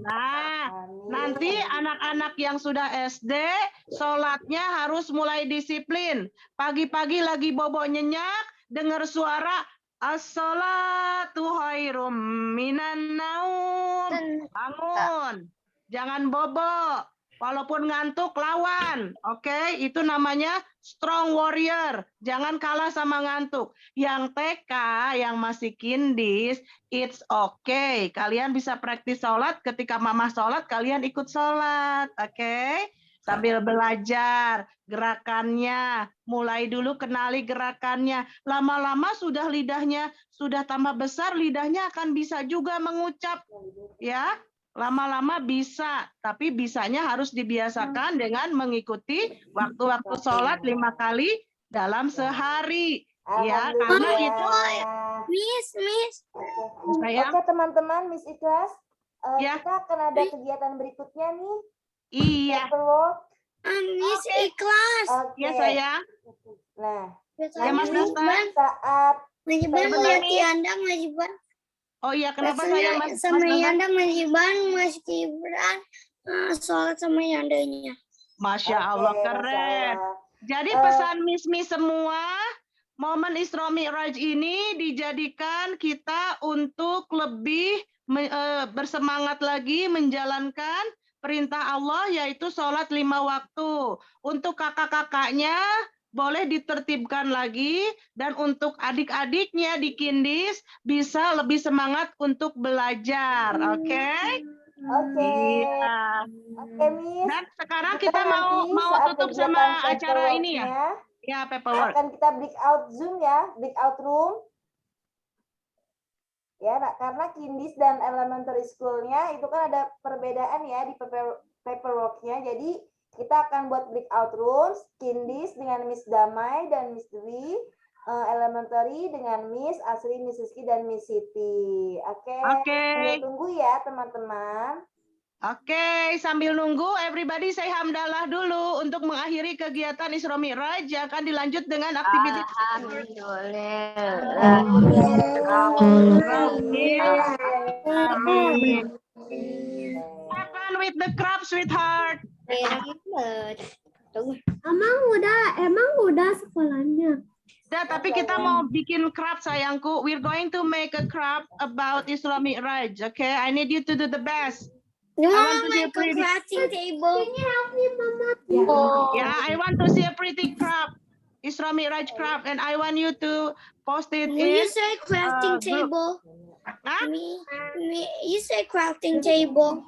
Nah, nanti anak-anak yang sudah SD, sholatnya harus mulai disiplin. Pagi-pagi lagi bobo nyenyak, dengar suara as-sholatu khairum minan naum. Bangun, jangan bobo. Walaupun ngantuk, lawan. Oke, itu namanya strong warrior. Jangan kalah sama ngantuk. Yang TK, yang masih kindis, it's okay. Kalian bisa praktis sholat. Ketika mama sholat, kalian ikut sholat. Oke? Sambil belajar gerakannya. Mulai dulu kenali gerakannya. Lama-lama sudah lidahnya sudah tambah besar, lidahnya akan bisa juga mengucap. Ya. Lama-lama bisa, tapi bisanya harus dibiasakan dengan mengikuti waktu-waktu sholat 5 kali dalam sehari. Ya, karena itu. Miss. Oke teman-teman, Miss Ikhlas, Ya. kita akan ada kegiatan berikutnya nih. Iya. Miss Ikhlas. Ya sayang. Nah, Ya Mas Dastan. saat Majiban lihat Anda Majiban. Oh iya, kenapa saya Mas sama Dastan? Yanda Majiban Mas Gibran sholat sama Yandanya. Masya Allah, keren. Jadi pesan Miss semua, momen Isra Mi'raj ini dijadikan kita untuk lebih bersemangat lagi menjalankan perintah Allah, yaitu sholat 5 waktu. Untuk kakak-kakaknya boleh ditertibkan lagi, dan untuk adik-adiknya di Kindis bisa lebih semangat untuk belajar. Oke? Oke. Iya. Oke, Miss. Dan sekarang kita mau tutup sama acara ini ya? Ya, paperwork. Akan kita break out Zoom ya, break out room. Ya, karena Kindis dan elementary school-nya itu kan ada perbedaan ya di paperwork-nya. Jadi kita akan buat breakout rooms, Kindis dengan Miss Damai dan Miss Dwi, elementary dengan Miss Asri, Miss Rizky, dan Miss Siti. Oke. Sambil tunggu ya teman-teman. Oke, sambil nunggu, everybody say hamdalah dulu untuk mengakhiri kegiatan Isra Mi'raj. Akan dilanjut dengan aktivitas. Have fun with the crab, sweetheart. Emang udah sekolahnya. Udah, tapi kita mau bikin crab sayangku. We're going to make a crab about Isra Mi'raj. Okay, I need you to do the best. No, I want to see a like a pretty. crafting table. Can you help me, Mama? Yeah, I want to see a pretty crab, Isra Mi'raj crab, and I want you to post it When in. you say crafting group. table, Huh? you say crafting table.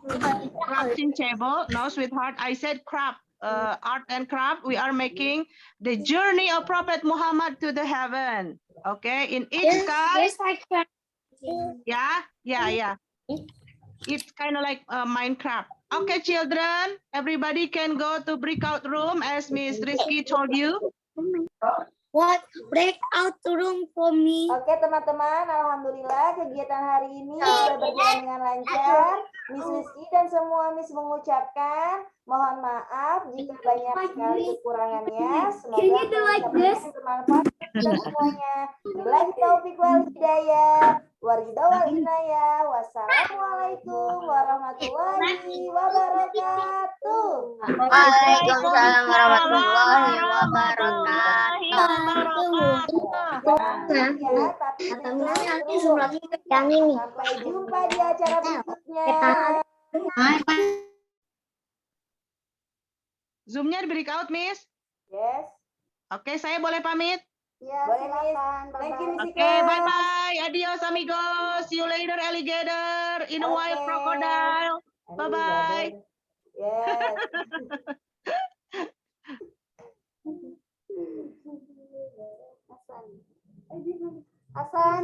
Crafting table? No, sweetheart. I said crab. Art and craft. We are making the journey of Prophet Muhammad to the heaven. Okay, in each sky. There's like crafting. Yeah. It's kind of like Minecraft. Okay, children, everybody can go to breakout room as Miss Rizky told you. What? Break out the room for me. Oke teman-teman, alhamdulillah kegiatan hari ini sudah berjalan dengan lancar. Miss Rizky dan semua Miss mengucapkan mohon maaf jika banyak sekali kekurangannya. Semoga bermanfaat untuk semuanya. Billahi taufiq wal hidayah. Waridawal inayah. Wassalamualaikum warahmatullahi wabarakatuh. Waalaikumsalam warahmatullahi wabarakatuh. Yang ini. Sampai jumpa di acara berikutnya. Zoom-nya di breakout, Miss? Yes. Oke, saya boleh pamit? Ya, boleh, Miss. Thank you, Miss Oke, bye-bye. Adios, amigos. See you later, alligator. In a while, crocodile. Bye-bye. Yes. Hasan.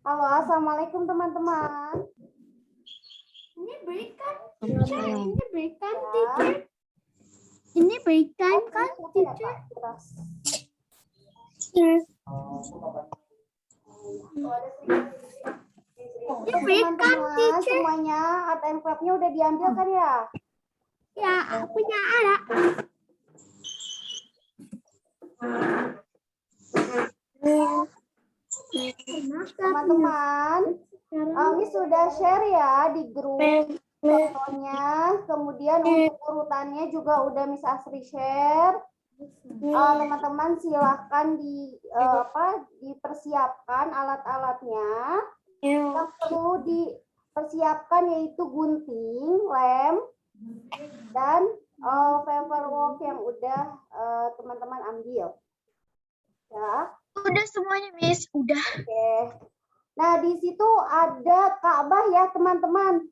Halo, assalamualaikum teman-teman. Ini break kan, teacher? Ini break kan, teacher? Ini break time kan, teacher? Ini break kan, teacher? Semuanya art and craft-nya udah diambil kan ya? Ya, punya ada. Teman-teman, Miss sudah share ya di grup fotonya, kemudian untuk urutannya juga udah Miss Asri share. Teman-teman silahkan dipersiapkan alat-alatnya. Yang perlu dipersiapkan yaitu gunting, lem, dan paperwork yang udah teman-teman ambil. Ya. Udah semuanya, Miss. Udah. Oke. Nah, di situ ada Ka'bah ya, teman-teman.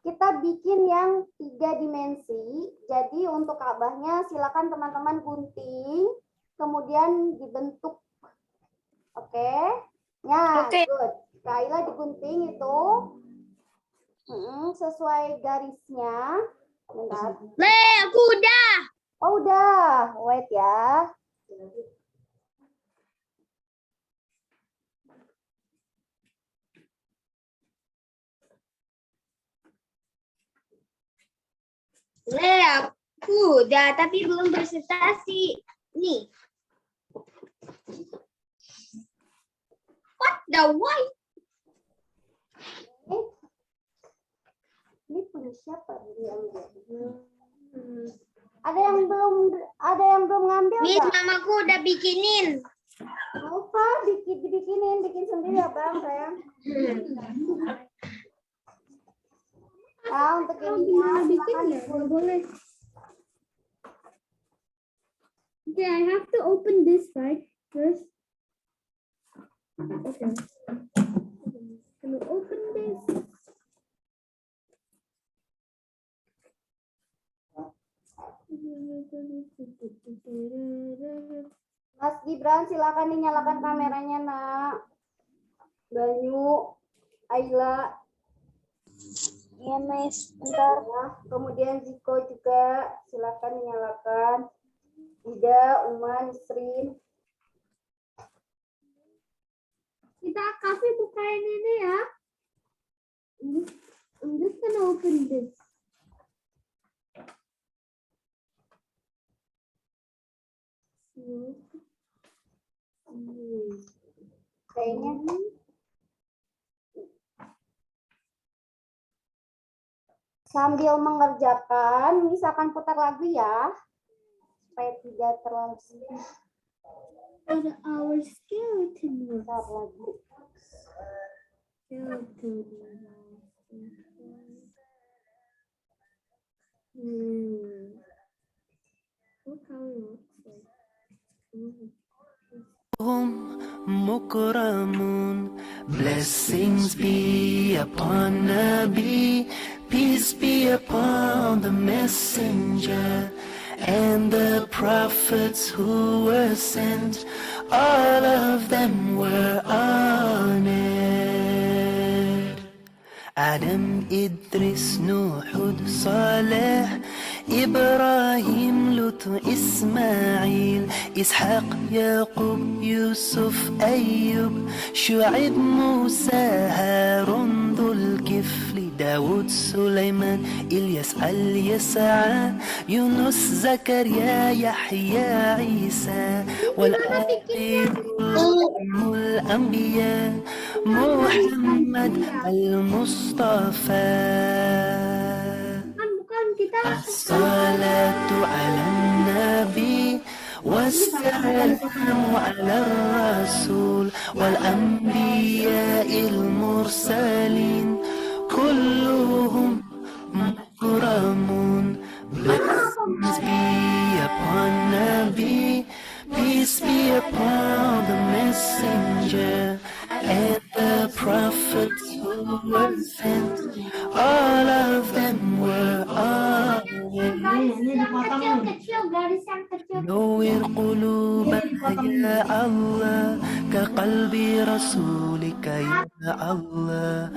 Kita bikin yang 3 dimensi. Jadi untuk Ka'bahnya silakan teman-teman gunting, kemudian dibentuk. Oke. Ya, good. Kaila digunting itu sesuai garisnya. Bentar. Aku udah. Oh, udah. Wait ya. Aku udah, tapi belum presentasi. Nih. What the why? Ini punya siapa? Ada yang belum ngambil Miss, nggak? mamaku udah bikinin. Lupa bikin sendiri ya bang sayang. Nah untuk ini bikin ya, boleh. Okay, I have to open this right first. Okay. Can we open this? Mas Gibran silakan dinyalakan kameranya nak. Banyu, Ayla. Iya, Miss. Bentar. Ya, kemudian Ziko juga, silakan dinyalakan. Ida, Uma, Nisrin. Kita Kavi bukain ini ya. I'm just gonna open this. Kayaknya sambil mengerjakan, misalkan putar lagu ya, supaya tidak terlalu sedih. Ada our skeleton. Putar lagu. Skeleton. Look how it looks like. Mukramun, blessings be upon Nabi, peace be upon the messenger and the prophets who were sent, all of them were honored. Adam, Idris, Nuh, Hud, Saleh, Ibrahim, Lut, Ismail, Ishaq, Yaqub, Yusuf, Ayyub, Shu'aib, Musa, Harun, Dhul Kifli, Dawud, Sulaiman, Ilyas, Al-Yas'a, Yunus, Zakaria, Yahya, Isa, والآخر الأنبياء محمد المصطفى. الصلاة على النبي والسلام على الرسول والأنبياء المرسلين كلهم مكرمون. Blessings be upon Nabi, peace be upon the messenger and the prophets who were sent, all of them were honored. نور قلوبنا يا الله كقلب رسولك يا الله.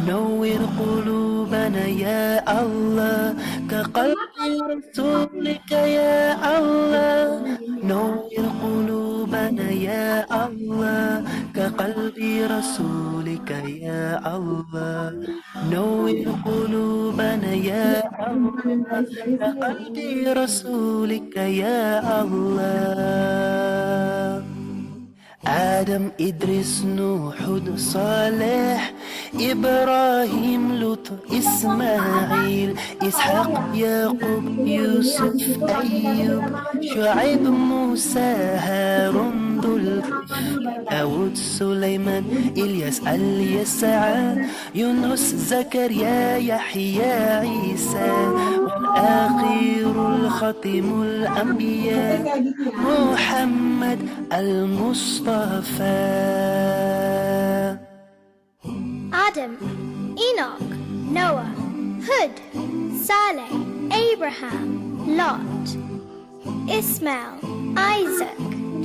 نور قلوبنا يا الله كقلب رسولك يا الله. نور قلوبنا يا الله كقلب رسولك يا الله. نور قلوبنا يا الله كقلب رسولك يا الله. آدم، إدريس، نوح، صالح، إبراهيم، لوط، إسماعيل، إسحاق، يعقوب، يوسف، أيوب، شعيب، موسى، هارون، ذو الكفل، داود، سليمان، إلياس، اليسع، يونس، زكريا، يحيى، عيسى، والآخر الختم الأنبياء محمد المصطفى. Adam, Enoch, Noah, Hud, Saleh, Abraham, Lot, Ismail, Isaac,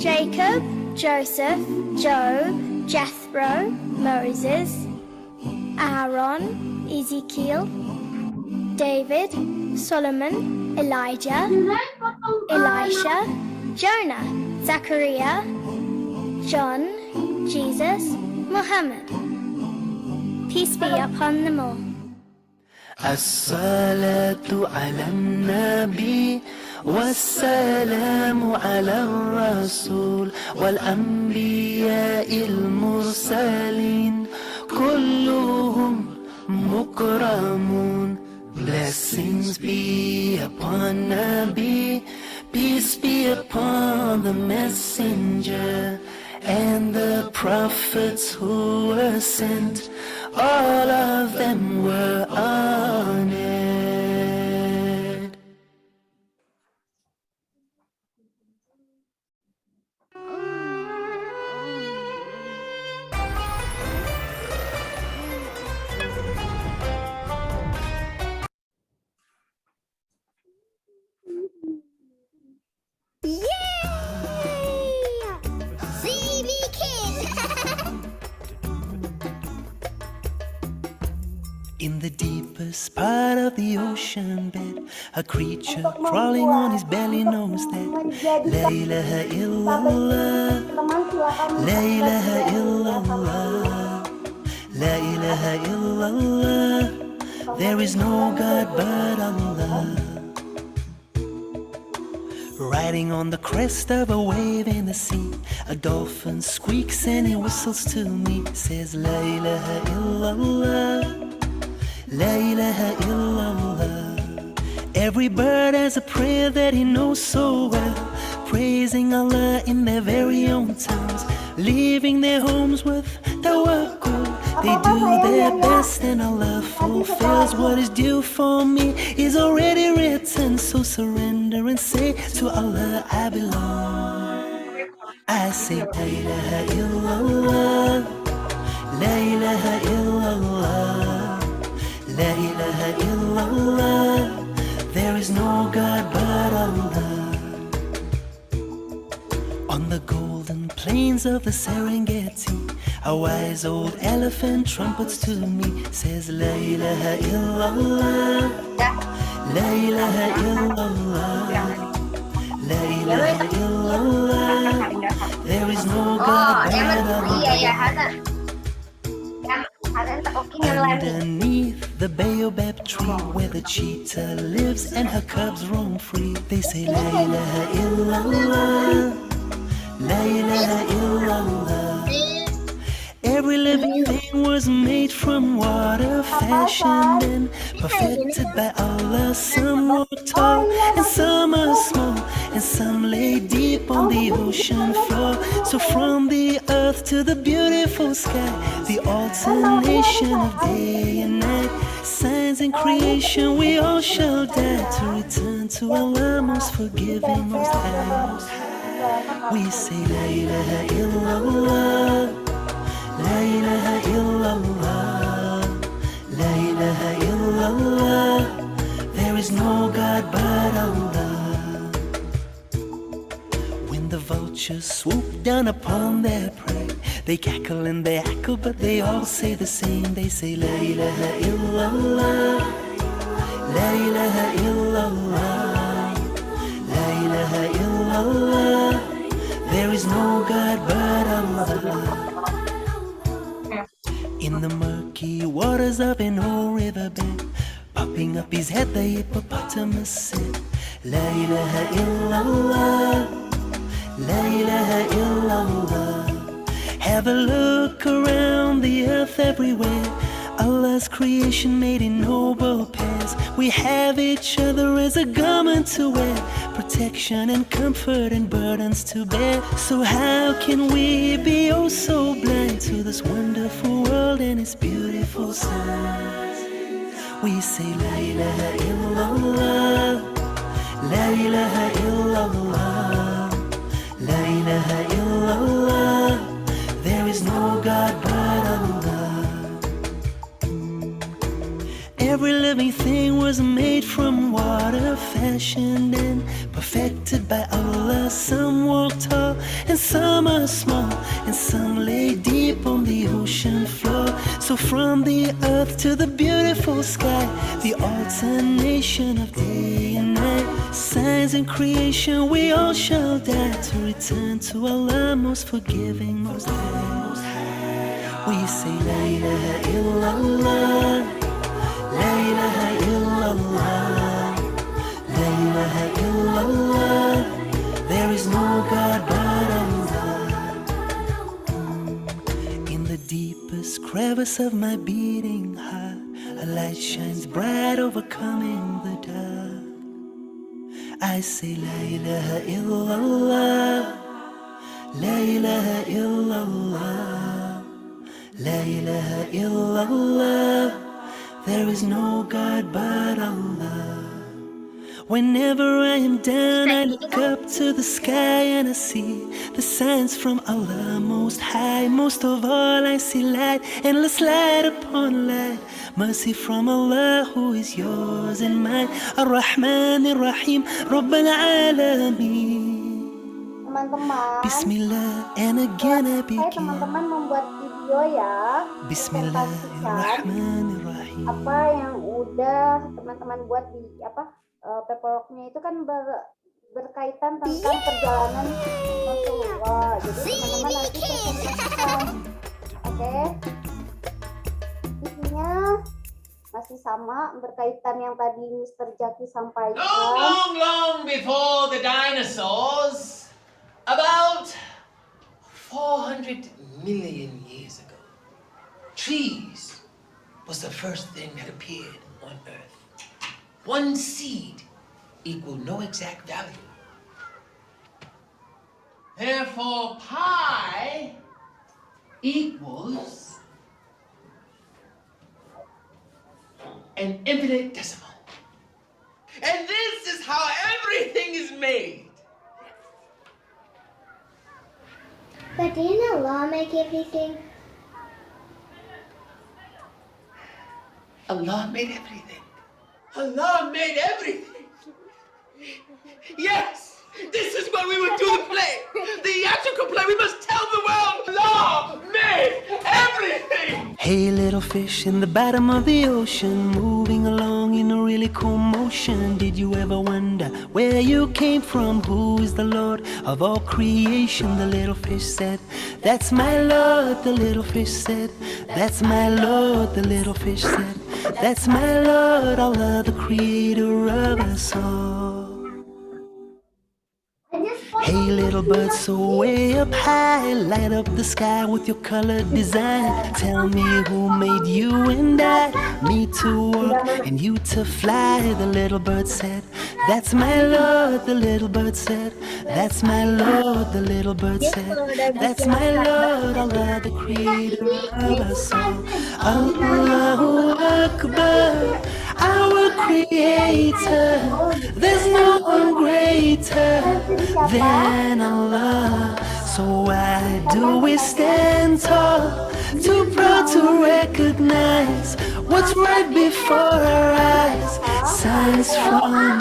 Jacob, Joseph, Job, Jethro, Moses, Aaron, Ezekiel, David, Solomon, Elijah, Elisha, Jonah, Zachariah, John, Jesus, Muhammad. Peace be upon them all. الصلاة على النبي والسلام على الرسول والأنبياء المرسلين كلهم مكرمون. Blessings be upon Nabi, peace be upon the messenger and the prophets who were sent, all of them were honored. Yay! CB Kid! In the deepest part of the ocean bed, a creature crawling on his belly knows that La ilaha illallah, La ilaha illallah, La ilaha illallah. There is no God but Allah. Riding on the crest of a wave in the sea, a dolphin squeaks and he whistles to me, says La ilaha illallah, La ilaha illallah. Every bird has a prayer that he knows so well, praising Allah in their very own tongues, leaving their homes with tawakkul. They do their best and Allah fulfills what is due for me is already written. So surrender and say to Allah I belong. I say La ilaha illallah, La ilaha illallah, La ilaha illallah. There is no God but Allah. On the golden plains of the Serengeti, a wise old elephant trumpets to me, says La ilaha illallah, La ilaha illallah, La ilaha illallah. There is no God but Allah. Underneath the baobab tree where the cheetah lives and her cubs roam free, they say La ilaha illallah, La ilaha illallah. Every living thing was made from water, fashioned and perfected by Allah. Some were tall and some are small, and some lay deep on the ocean floor. So from the earth to the beautiful sky, the alternation of day and night, signs in creation, we all shall die to return to Allah, most forgiving, most high. We say La ilaha illallah, La ilaha illallah, La ilaha illallah. There is no God but Allah. When the vultures swoop down upon their prey, they cackle and they hackle, but they all say the same. They say La ilaha illallah, La ilaha illallah, La ilaha illallah. There is no God but Allah. In the murky waters of an old riverbed, popping up his head, the hippopotamus said, La ilaha illallah, La ilaha illallah. Have a look around the earth everywhere, Allah's creation made in noble pairs. We have each other as a garment to wear, protection and comfort and burdens to bear. So how can we be oh so blind to this wonderful world and its beautiful signs? We say La ilaha illallah, La ilaha illallah, La ilaha illallah. There is no God but Allah. Every living thing was made from water, fashioned and perfected by Allah. Some walk tall and some are small, and some lay deep on the ocean floor. So from the earth to the beautiful sky, the alternation of day and night, signs in creation, we all shall die to return to Allah, most forgiving, most high. We say La ilaha illallah, La ilaha illallah, La ilaha illallah. There is no God but Allah. In the deepest crevice of my beating heart, a light shines bright, overcoming the dark. I say La ilaha illallah, La ilaha illallah, La ilaha illallah. There is no God but Allah. Whenever I am down, I look up to the sky and I see the signs from Allah Most High. Most of all, I see light, endless light upon light. Mercy from Allah who is yours and mine. Ar-Rahman Ar-Rahim, Rabbal Alameen. Teman-teman, Bismillah, and again I begin. teman-teman membuat video video ya. Bismillahirrahmanirrahim. Apa yang udah teman-teman buat di paperworknya itu kan berkaitan tentang perjalanan Rasulullah. Jadi teman-teman nanti presentasikan. Oke. Isinya masih sama berkaitan yang tadi Mr. Jaki sampaikan. Long before the dinosaurs, about 400 million years ago, trees was the first thing that appeared on Earth. One seed equaled no exact value. Therefore, pi equals an infinite decimal. And this is how everything is made. But didn't Allah make everything? Allah made everything. Allah made everything. Yes, this is what we would do the play. The theatrical play. We must tell the world Allah made everything. Hey, little fish in the bottom of the ocean, moving along in a really cool motion. Did you ever wonder where you came from? Who is the Lord of all creation? The little fish said, that's my Lord. The little fish said, that's my Lord. The little fish said, that's my Lord, Allah, the creator of us all. Hey, little bird, so way up high, light up the sky with your colored design. Tell me who made you and I, me to walk and you to fly. The little bird said, that's my Lord. The little bird said, that's my Lord. The little bird said, that's my Lord, Allah, the creator of us all. Allahu Akbar, our creator. There's no one greater than Allah. So why do we stand tall, too proud to recognize what's right before our eyes? Signs from Allah.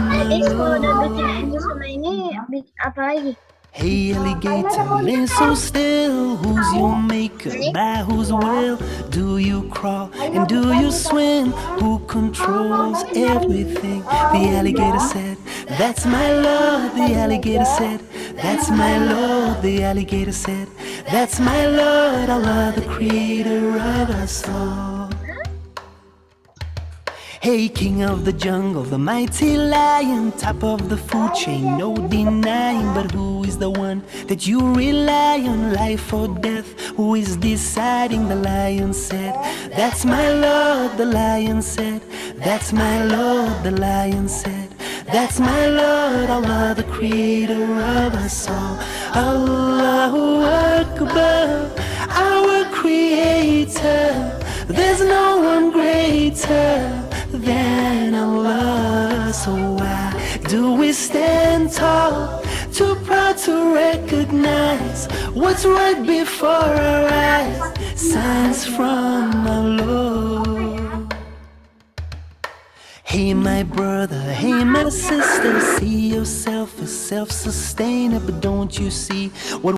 Hey, alligator, lay so still. Who's your maker? By whose will do you crawl and do you swim? Who controls everything? The alligator said, that's my Lord. The alligator said, that's my Lord. The alligator said, that's my Lord, Allah, the creator of us all. Hey, king of the jungle, the mighty lion, top of the food chain, no denying. But who is the one that you rely on, life or death? Who is deciding? The lion said, that's my Lord. The lion said, that's my Lord. The lion said, that's my Lord, Allah, the creator of us all. Allahu Akbar, our creator. There's no one greater than Allah. So why do we stand tall, too proud to recognize what's right before our eyes? Signs from Allah. Hey, my brother, hey, my sister, see yourself as self-sustainable. Don't you see what